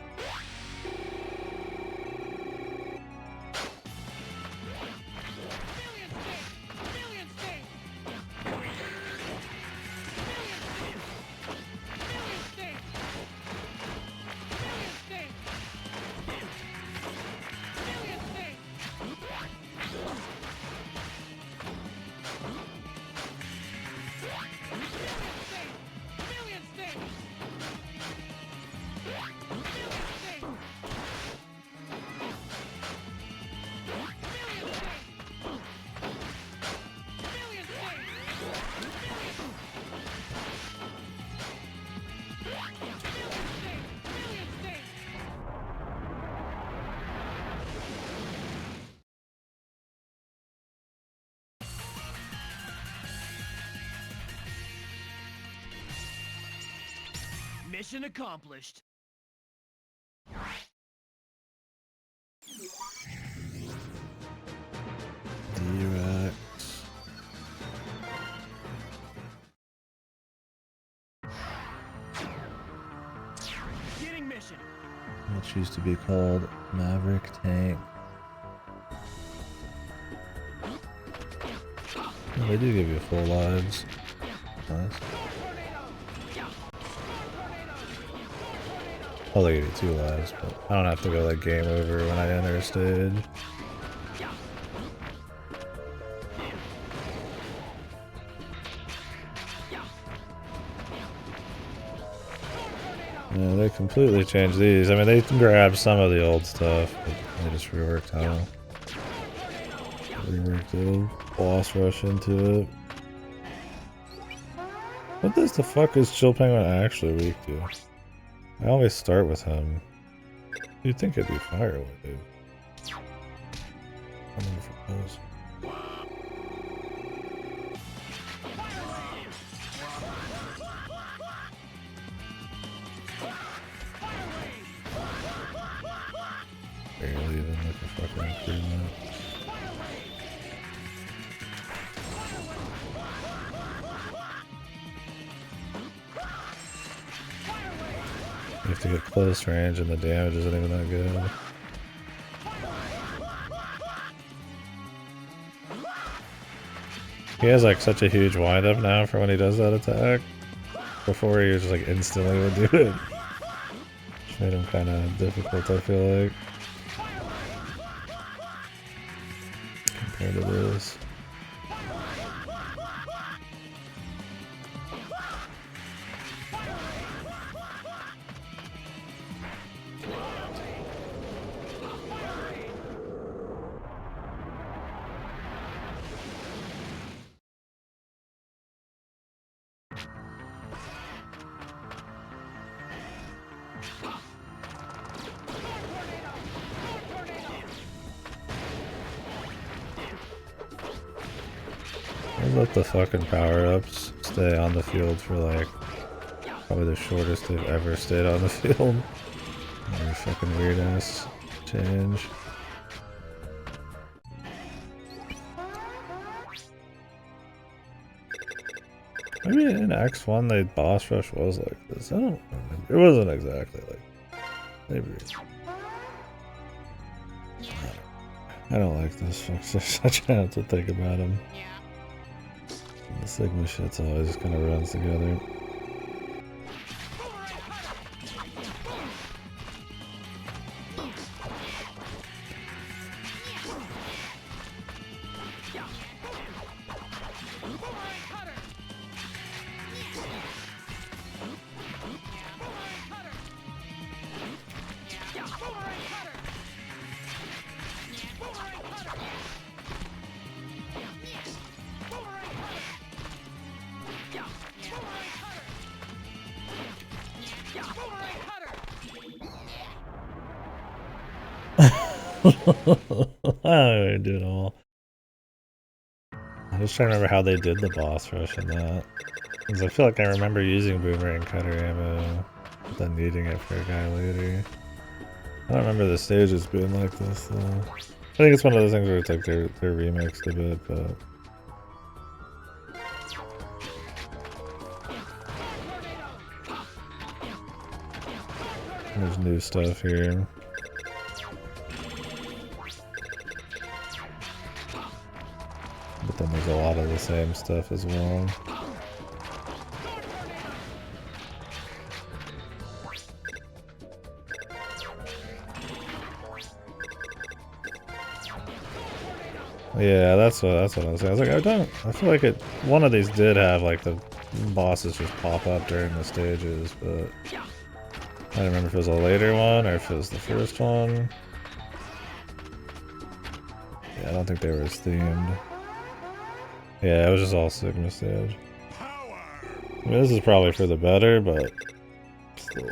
Mission accomplished. D-Rex. Getting mission. Which used to be called Maverick Tank. Oh, they do give you full lives. Nice. Oh, they give you 2 lives, but I don't have to go like game over when I enter a stage. Yeah, they completely changed these. I mean, they grabbed some of the old stuff, but they just reworked how. Reworked the boss rush into it. What does the fuck is Chill Penguin actually weak to? I always start with him. You'd think it'd be Firewave. I'm gonna propose. Barely even like a fucking improvement. You have to get close range and the damage isn't even that good. He has like such a huge windup now for when he does that attack. Before he was just like instantly would do it. Which made him kind of difficult, I feel like. Compared to this. Let the fucking power-ups stay on the field for like probably the shortest they've ever stayed on the field. Very fucking weird ass change. Maybe in X1 the boss rush was like this. I don't remember. It wasn't exactly like maybe. I don't like this. I try not to think about him. The Sigma shit's always just kind of runs together. I don't do it all. I'm just trying to remember how they did the boss rush in that. Because I feel like I remember using boomerang cutter ammo, but then needing it for a guy later. I don't remember the stages being like this though. I think it's one of those things where it's like they're remixed a bit, but... There's new stuff here. But then there's a lot of the same stuff as well. Yeah, that's what I was saying. I was like, I feel like one of these did have like the bosses just pop up during the stages, but I don't remember if it was a later one or if it was the first one. Yeah, I don't think they were as themed. Yeah, it was just all Sigma stage. I mean, this is probably for the better, but still,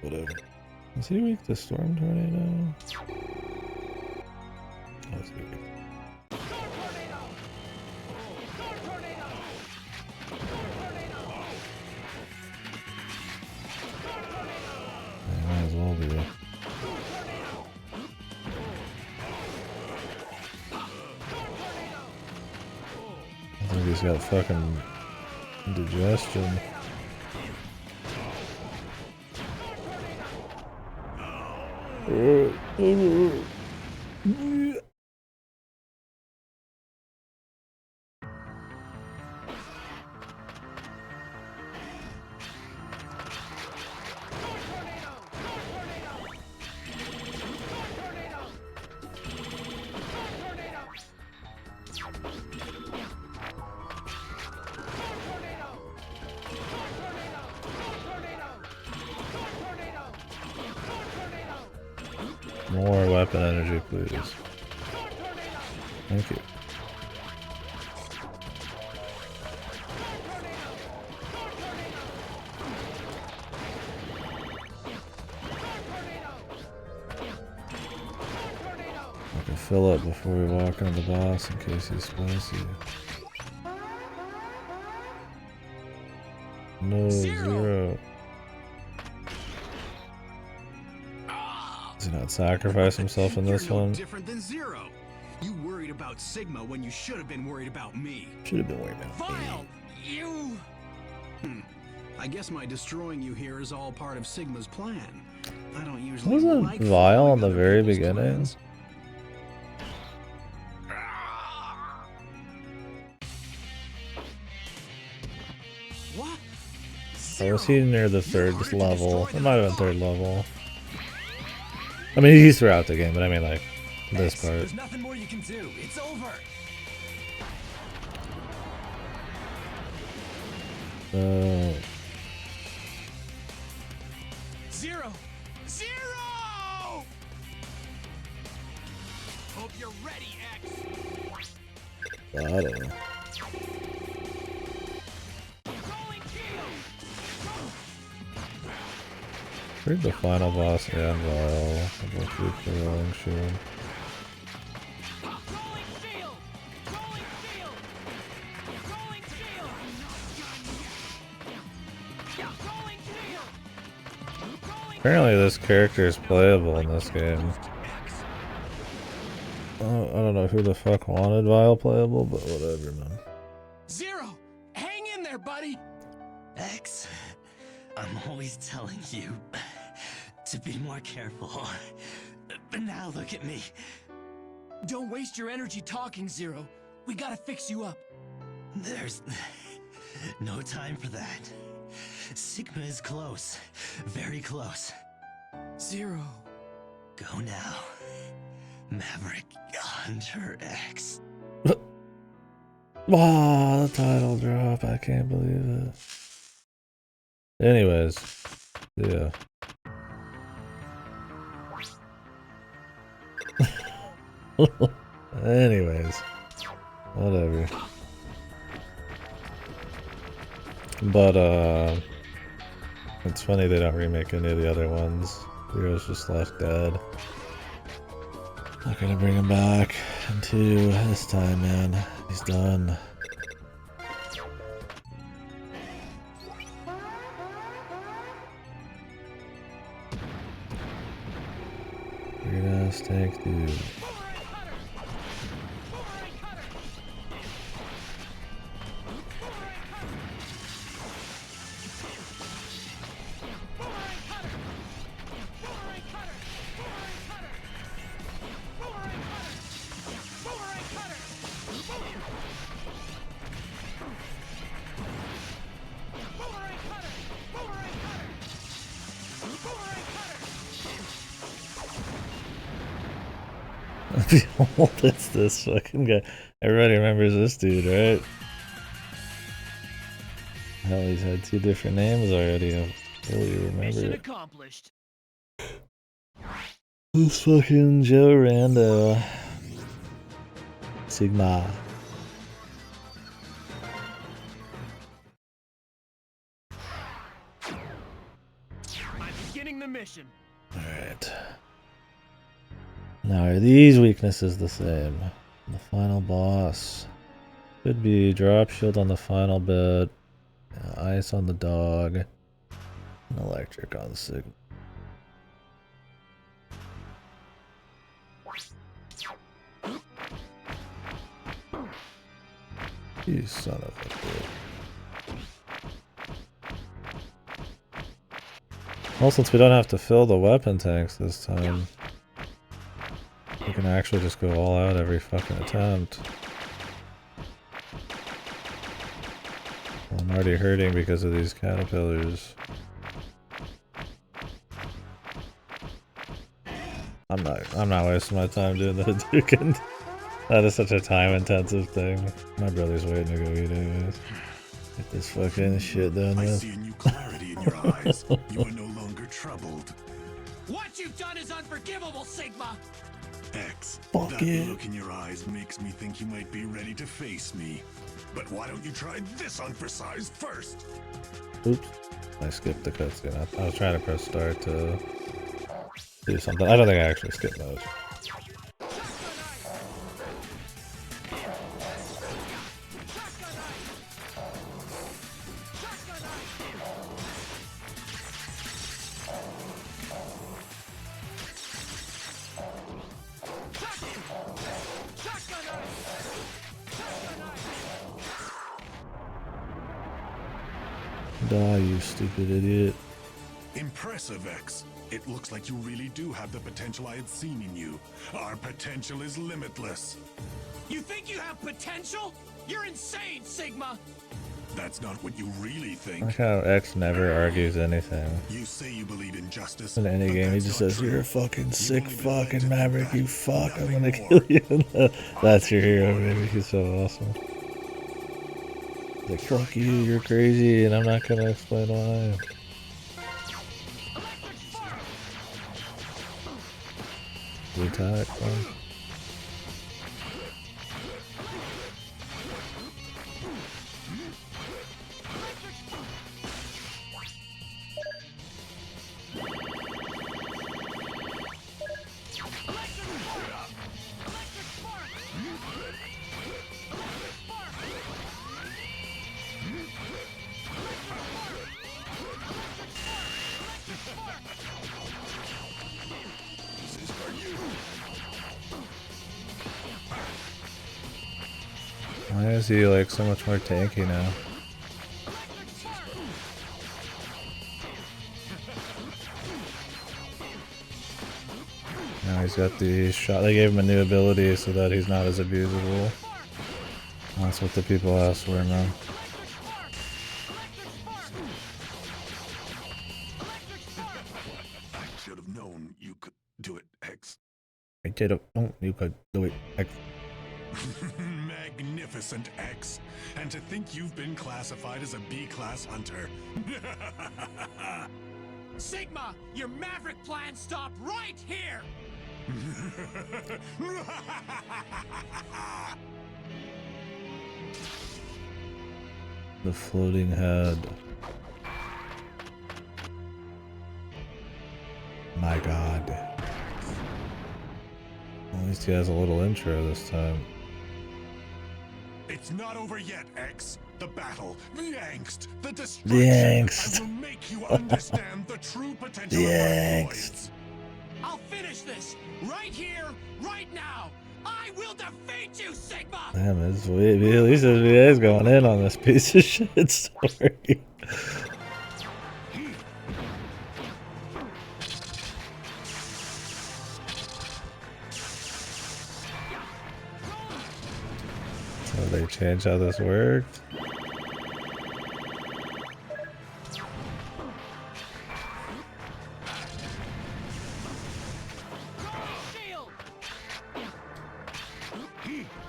whatever. Is he weak to Storm Tornado? Oh, it's weak. he's got fucking indigestion. More weapon energy, please. Thank you. I can fill up before we walk on the boss in case he's spicy. No, zero. Does he not sacrifice himself in this You're no one? different than Zero. You worried about Sigma when you should have been worried about me. Should have been worried about Vile! me. You! I guess my destroying you here is all part of Sigma's plan. I don't usually Wasn't like Vile following in the other very people's beginning? plans. What? Or was he near the third level? It might have been third level. I mean, he's throughout the game, but I mean, like, this part. There's nothing more you can do. It's over. Zero! Zero! Hope you're ready, X! I don't know. Read the final boss and Vile. I'll go through the rolling shield. Apparently this character is playable in this game. Oh, I don't know who the fuck wanted Vile playable, but whatever, man. Zero! Hang in there, buddy! X, I'm always telling you to be more careful. But now look at me. Don't waste your energy talking, Zero. We gotta fix you up. There's no time for that. Sigma is close. Very close. Zero. Go now. Maverick, Hunter X. Wow, the title drop. I can't believe it. Anyways, yeah. Anyways, whatever. But, it's funny they don't remake any of the other ones. Zero's just left dead. Not gonna bring him back in 2 this time, man. He's done. Weird ass tank dude. Behold, it's this fucking guy. Everybody remembers this dude, right? Hell, he's had 2 different names already. I really remember Mission it. accomplished. This fucking Joe Rando. Sigma. I'm beginning the mission. Alright. Now, are these weaknesses the same? The final boss. Could be drop shield on the final bit, ice on the dog, and electric on Sigma. You son of a bitch. Well, since we don't have to fill the weapon tanks this time, we can actually just go all out every fucking attempt. Well, I'm already hurting because of these caterpillars. I'm not wasting my time doing that, dude. That is such a time-intensive thing. My brother's waiting to go eat anyways. Get this fucking shit done with. I see a new clarity in your eyes. You are no longer troubled. What you've done is unforgivable, Sigma! X, Fuck that yeah. look in your eyes makes me think you might be ready to face me. But why don't you try this on for size first? Oops. I skipped the cutscene. I was trying to press start to do something. I don't think I actually skipped those. Die, you stupid idiot. Impressive, X. It looks like you really do have the potential I had seen in you. Our potential is limitless. You think you have potential? You're insane, Sigma! That's not what you really I think. like how X never argues anything. You say you believe in justice. In any but game, he that's just not says, true. "You're a fucking sick You've only been led to fucking think Maverick, that, you fuck, I'm nothing gonna more. kill you." That's your hero, baby. He's so awesome. Like, fuck you, you're crazy, and I'm not gonna explain why. You attack, man. Why is he like so much more tanky now? Now he's got the shot. They gave him a new ability so that he's not as abusable. That's what the people asked for now. I should have known you could do it, X. I did it. Oh, you could do it. Magnificent, X. And to think you've been classified as a B-class hunter. Sigma, your Maverick plan stopped right here! The floating head. My god. At least he has a little intro this time. It's not over yet, X. The battle, the angst, the destruction. The angst. I will make you understand the true potential The of our angst. droids. I'll finish this right here, right now! I will defeat you, Sigma! Damn, at least he is going in on this piece of shit story. So they changed how this worked.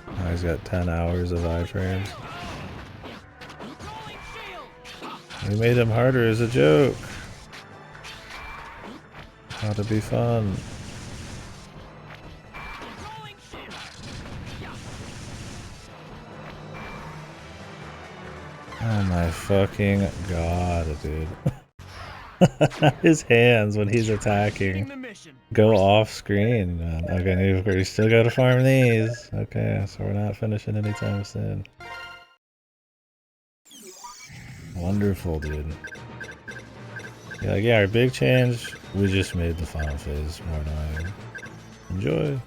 Oh, he's got 10 hours of iframes. We made him harder as a joke. How to be fun. Oh my fucking god, dude. His hands when he's attacking go off screen, man. Okay, we still gotta farm these. Okay, so we're not finishing anytime soon. Wonderful, dude. Yeah, our big change, we just made the final phase more annoying. Enjoy.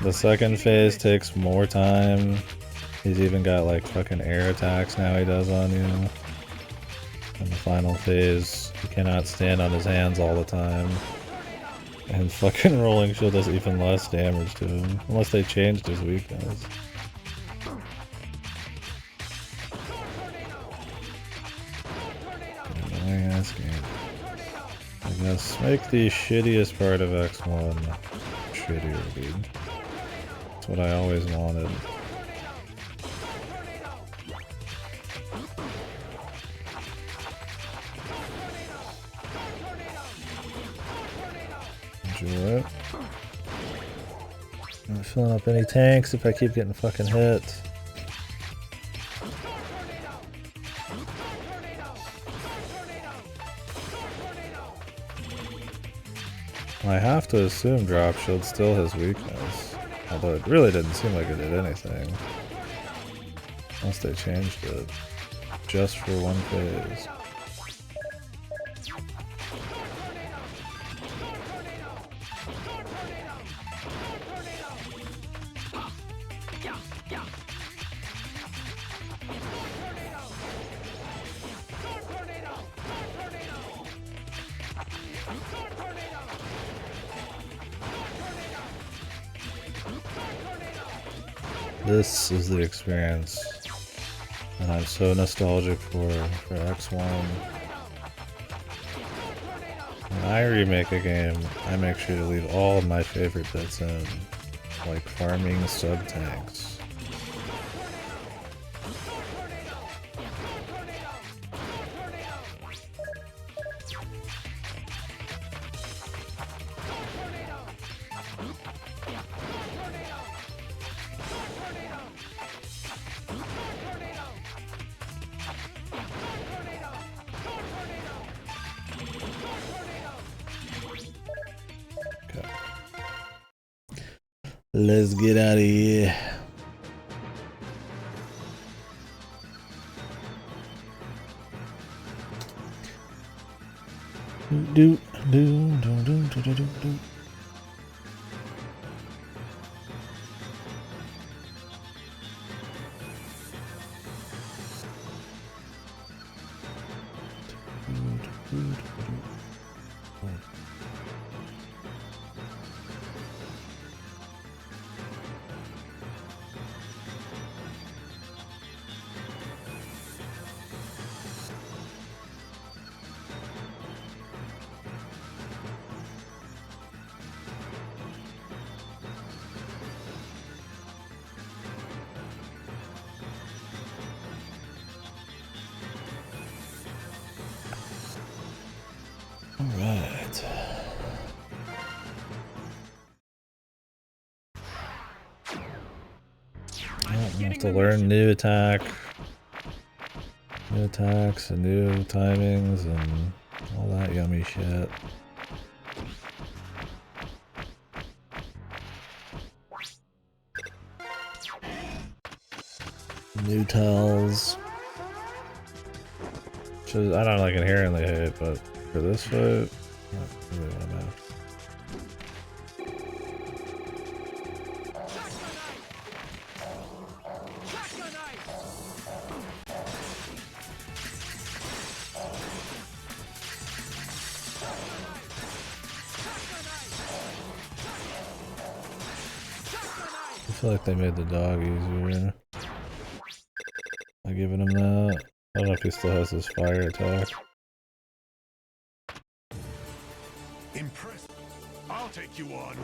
The second phase takes more time. He's even got like fucking air attacks now he does on you. In the final phase, he cannot stand on his hands all the time. And fucking rolling shield does even less damage to him. Unless they changed his weakness. Annoying ass game. I guess make the shittiest part of X1 shittier, dude. That's what I always wanted. Enjoy it. I'm not filling up any tanks if I keep getting fucking hit. I have to assume drop shield's still his weakness. Although it really didn't seem like it did anything. Unless they changed it. Just for one phase. This is the experience that I'm so nostalgic for X1. When I remake a game, I make sure to leave all of my favorite bits in, like farming sub-tanks. Let's get out of here. Do do do do do do do. Alright. I have to learn new attacks and new timings and all that yummy shit. New tells. I don't like inherently hate, but for this fight, not really what I'm after. I feel like they made the dog easier by giving him that. I don't know if he still has his fire attack. Impressive. I'll take you on.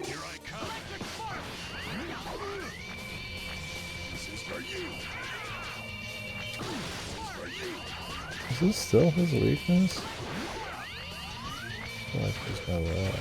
Here I come. This is for you. This is for you. Is this still his weakness? I feel like there's no way.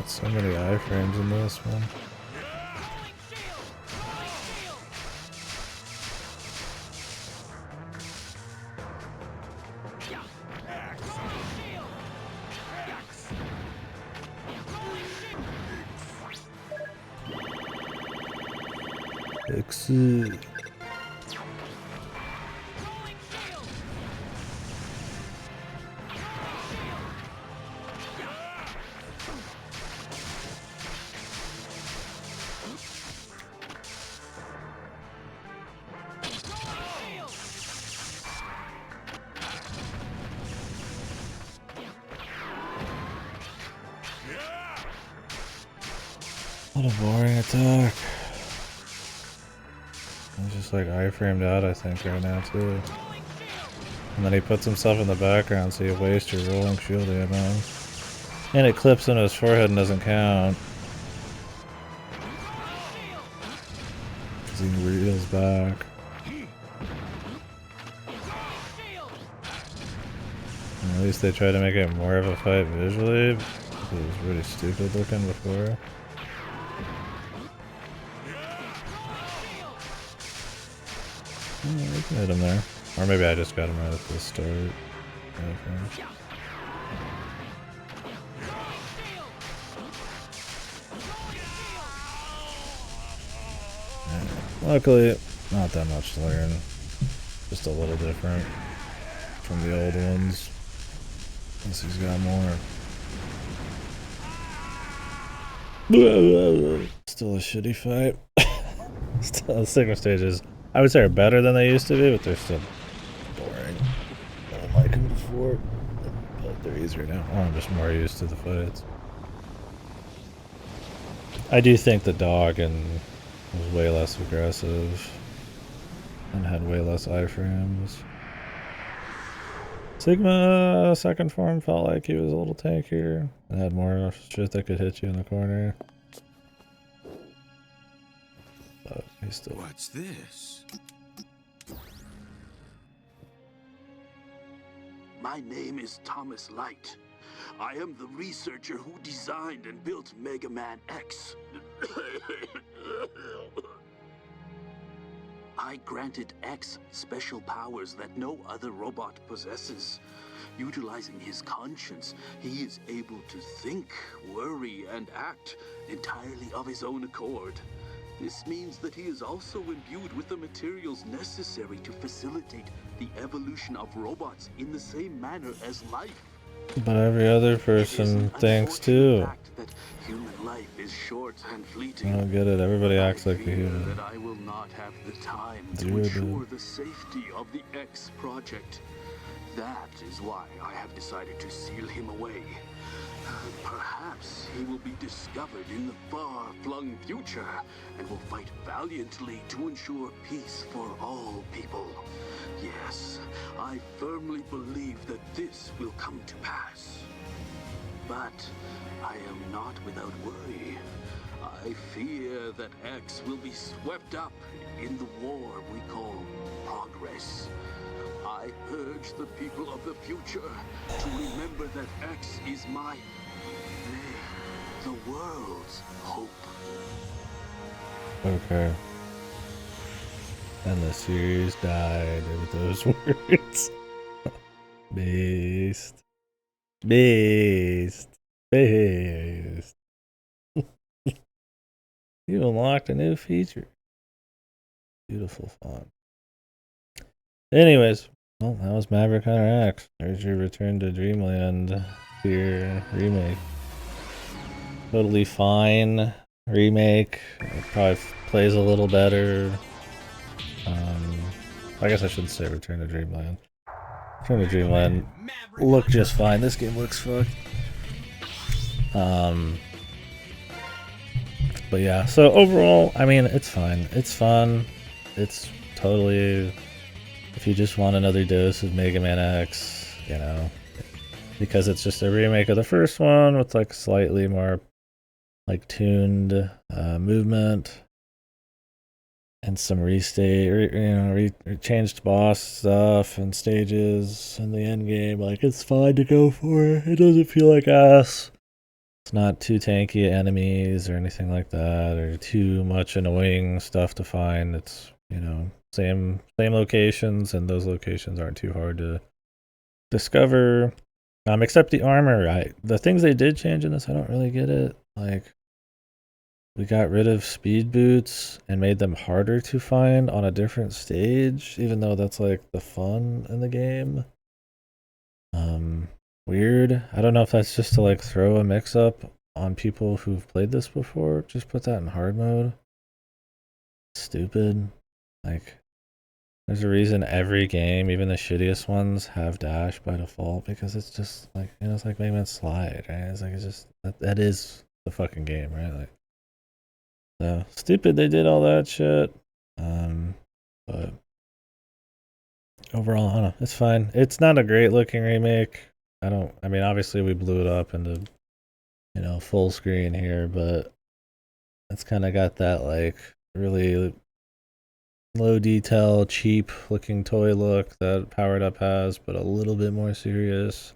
So many iframes in this one. Excellent. What a boring attack. He's just like iframed out, I think, right now, too. And then he puts himself in the background so you waste your rolling shield ammo. And it clips into his forehead and doesn't count. Because he reels back. And at least they try to make it more of a fight visually. It was pretty stupid looking before. Oh, we can hit him there. Or maybe I just got him right at the start. Okay. Luckily, not that much to learn. Just a little different from the old ones. Unless he's got more. Still a shitty fight. Still, the Sigma stages, I would say, are better than they used to be, but they're still boring. I didn't like them before, but they're easier now. Or I'm just more used to the fights. I do think the dog was way less aggressive and had way less iframes. Sigma second form felt like he was a little tankier and had more shit that could hit you in the corner. But he's still. What's this? My name is Thomas Light. I am the researcher who designed and built Mega Man X. I granted X special powers that no other robot possesses. Utilizing his conscience, he is able to think, worry, and act entirely of his own accord. This means that he is also imbued with the materials necessary to facilitate the evolution of robots in the same manner as life. But every other person thinks too. That human life is short and fleeting. I don't get it. Everybody acts like a human. That I will not have the time to ensure the safety of the X project. That is why I have decided to seal him away. Perhaps he will be discovered in the far-flung future and will fight valiantly to ensure peace for all people. Yes, I firmly believe that this will come to pass. But I am not without worry. I fear that X will be swept up in the war we call progress. I urge the people of the future to remember that X is the world's hope. Okay. And the series died with those words. Beast. Beast. Beast. You unlocked a new feature. Beautiful font. Anyways, Well, that was Maverick Hunter X. There's your Return to Dreamland tier remake. Totally fine remake. It probably plays a little better. I guess I shouldn't say Return to Dreamland. Return to Dreamland looked just fine. This game looks fucked. But yeah, so overall, I mean, it's fine. It's fun. It's totally, if you just want another dose of Mega Man X, you know, because it's just a remake of the first one with like slightly more like tuned movement and some restate, changed boss stuff and stages in the end game. Like, it's fine to go for. It doesn't feel like ass. It's not too tanky enemies or anything like that, or too much annoying stuff to find. It's, same locations, and those locations aren't too hard to discover. Except the armor. The things they did change in this, I don't really get it. Like, we got rid of speed boots and made them harder to find on a different stage, even though that's like the fun in the game. Weird. I don't know if that's just to like throw a mix up on people who've played this before. Just put that in hard mode. Stupid. Like, there's a reason every game, even the shittiest ones, have dash by default, because it's just like, it's like Mega Man Slide, right? It's like, it's just, that is the fucking game, right? Like, so stupid they did all that shit. But overall, I don't know. It's fine. It's not a great looking remake. I mean, obviously we blew it up into, full screen here, but it's kind of got that like really low detail, cheap looking toy look that Powered Up has, but a little bit more serious.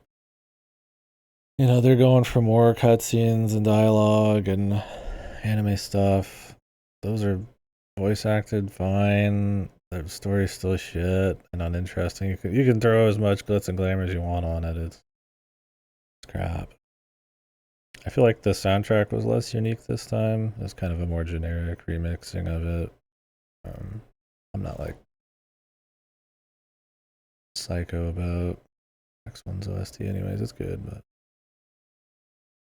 They're going for more cutscenes and dialogue and anime stuff. Those are voice acted fine. The story's still shit and uninteresting. You can throw as much glitz and glamour as you want on it. It's crap. I feel like the soundtrack was less unique this time. It's kind of a more generic remixing of it. I'm not like psycho about X1's OST anyways. It's good, but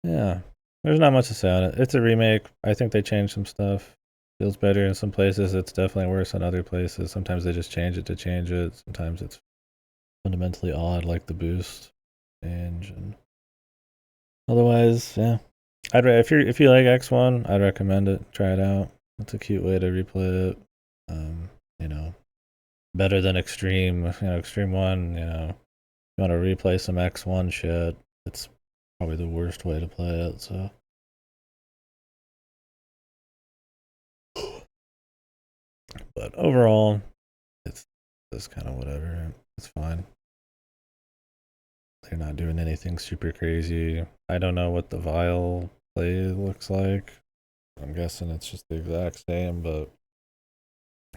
yeah, there's not much to say on it. It's a remake. I think they changed some stuff. Feels better in some places. It's definitely worse in other places. Sometimes they just change it to change it. Sometimes it's fundamentally odd, like the boost change. And otherwise, yeah, if you like X1, I'd recommend it. Try it out. It's a cute way to replay it. Better than Extreme. Extreme 1. You want to replay some X1 shit. It's probably the worst way to play it. So. But overall, it's kind of whatever. It's fine. They're not doing anything super crazy. I don't know what the Vile play looks like. I'm guessing it's just the exact same, but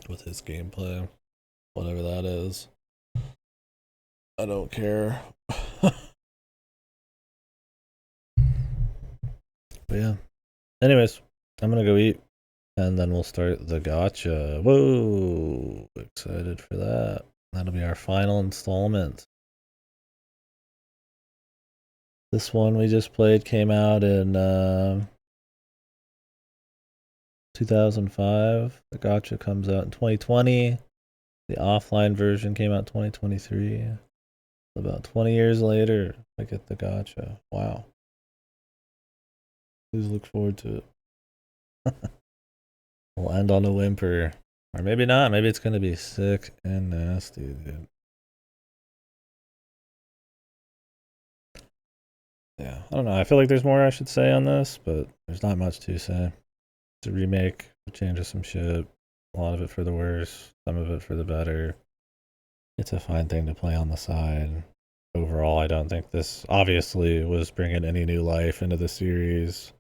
with his gameplay, whatever that is, I don't care. But yeah. Anyways, I'm gonna go eat. And then we'll start the gacha. Whoa! Excited for that. That'll be our final installment. This one we just played came out in 2005. The gacha comes out in 2020. The offline version came out 2023. About 20 years later, I get the gacha. Wow. Please look forward to it. We'll end on a whimper. Or maybe not. Maybe it's going to be sick and nasty, dude. Yeah, I don't know. I feel like there's more I should say on this, but there's not much to say. It's a remake. It changes some shit. A lot of it for the worse. Some of it for the better. It's a fine thing to play on the side. Overall, I don't think this obviously was bringing any new life into the series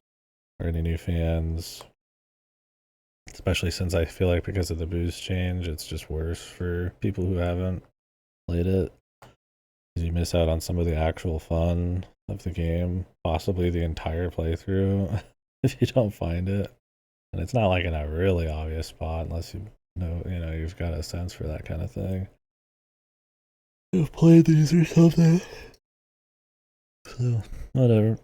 or any new fans. Especially since I feel like because of the boost change, it's just worse for people who haven't played it. You miss out on some of the actual fun of the game, possibly the entire playthrough, if you don't find it. And it's not like in a really obvious spot unless you've got a sense for that kind of thing. I've played these or something. So, whatever.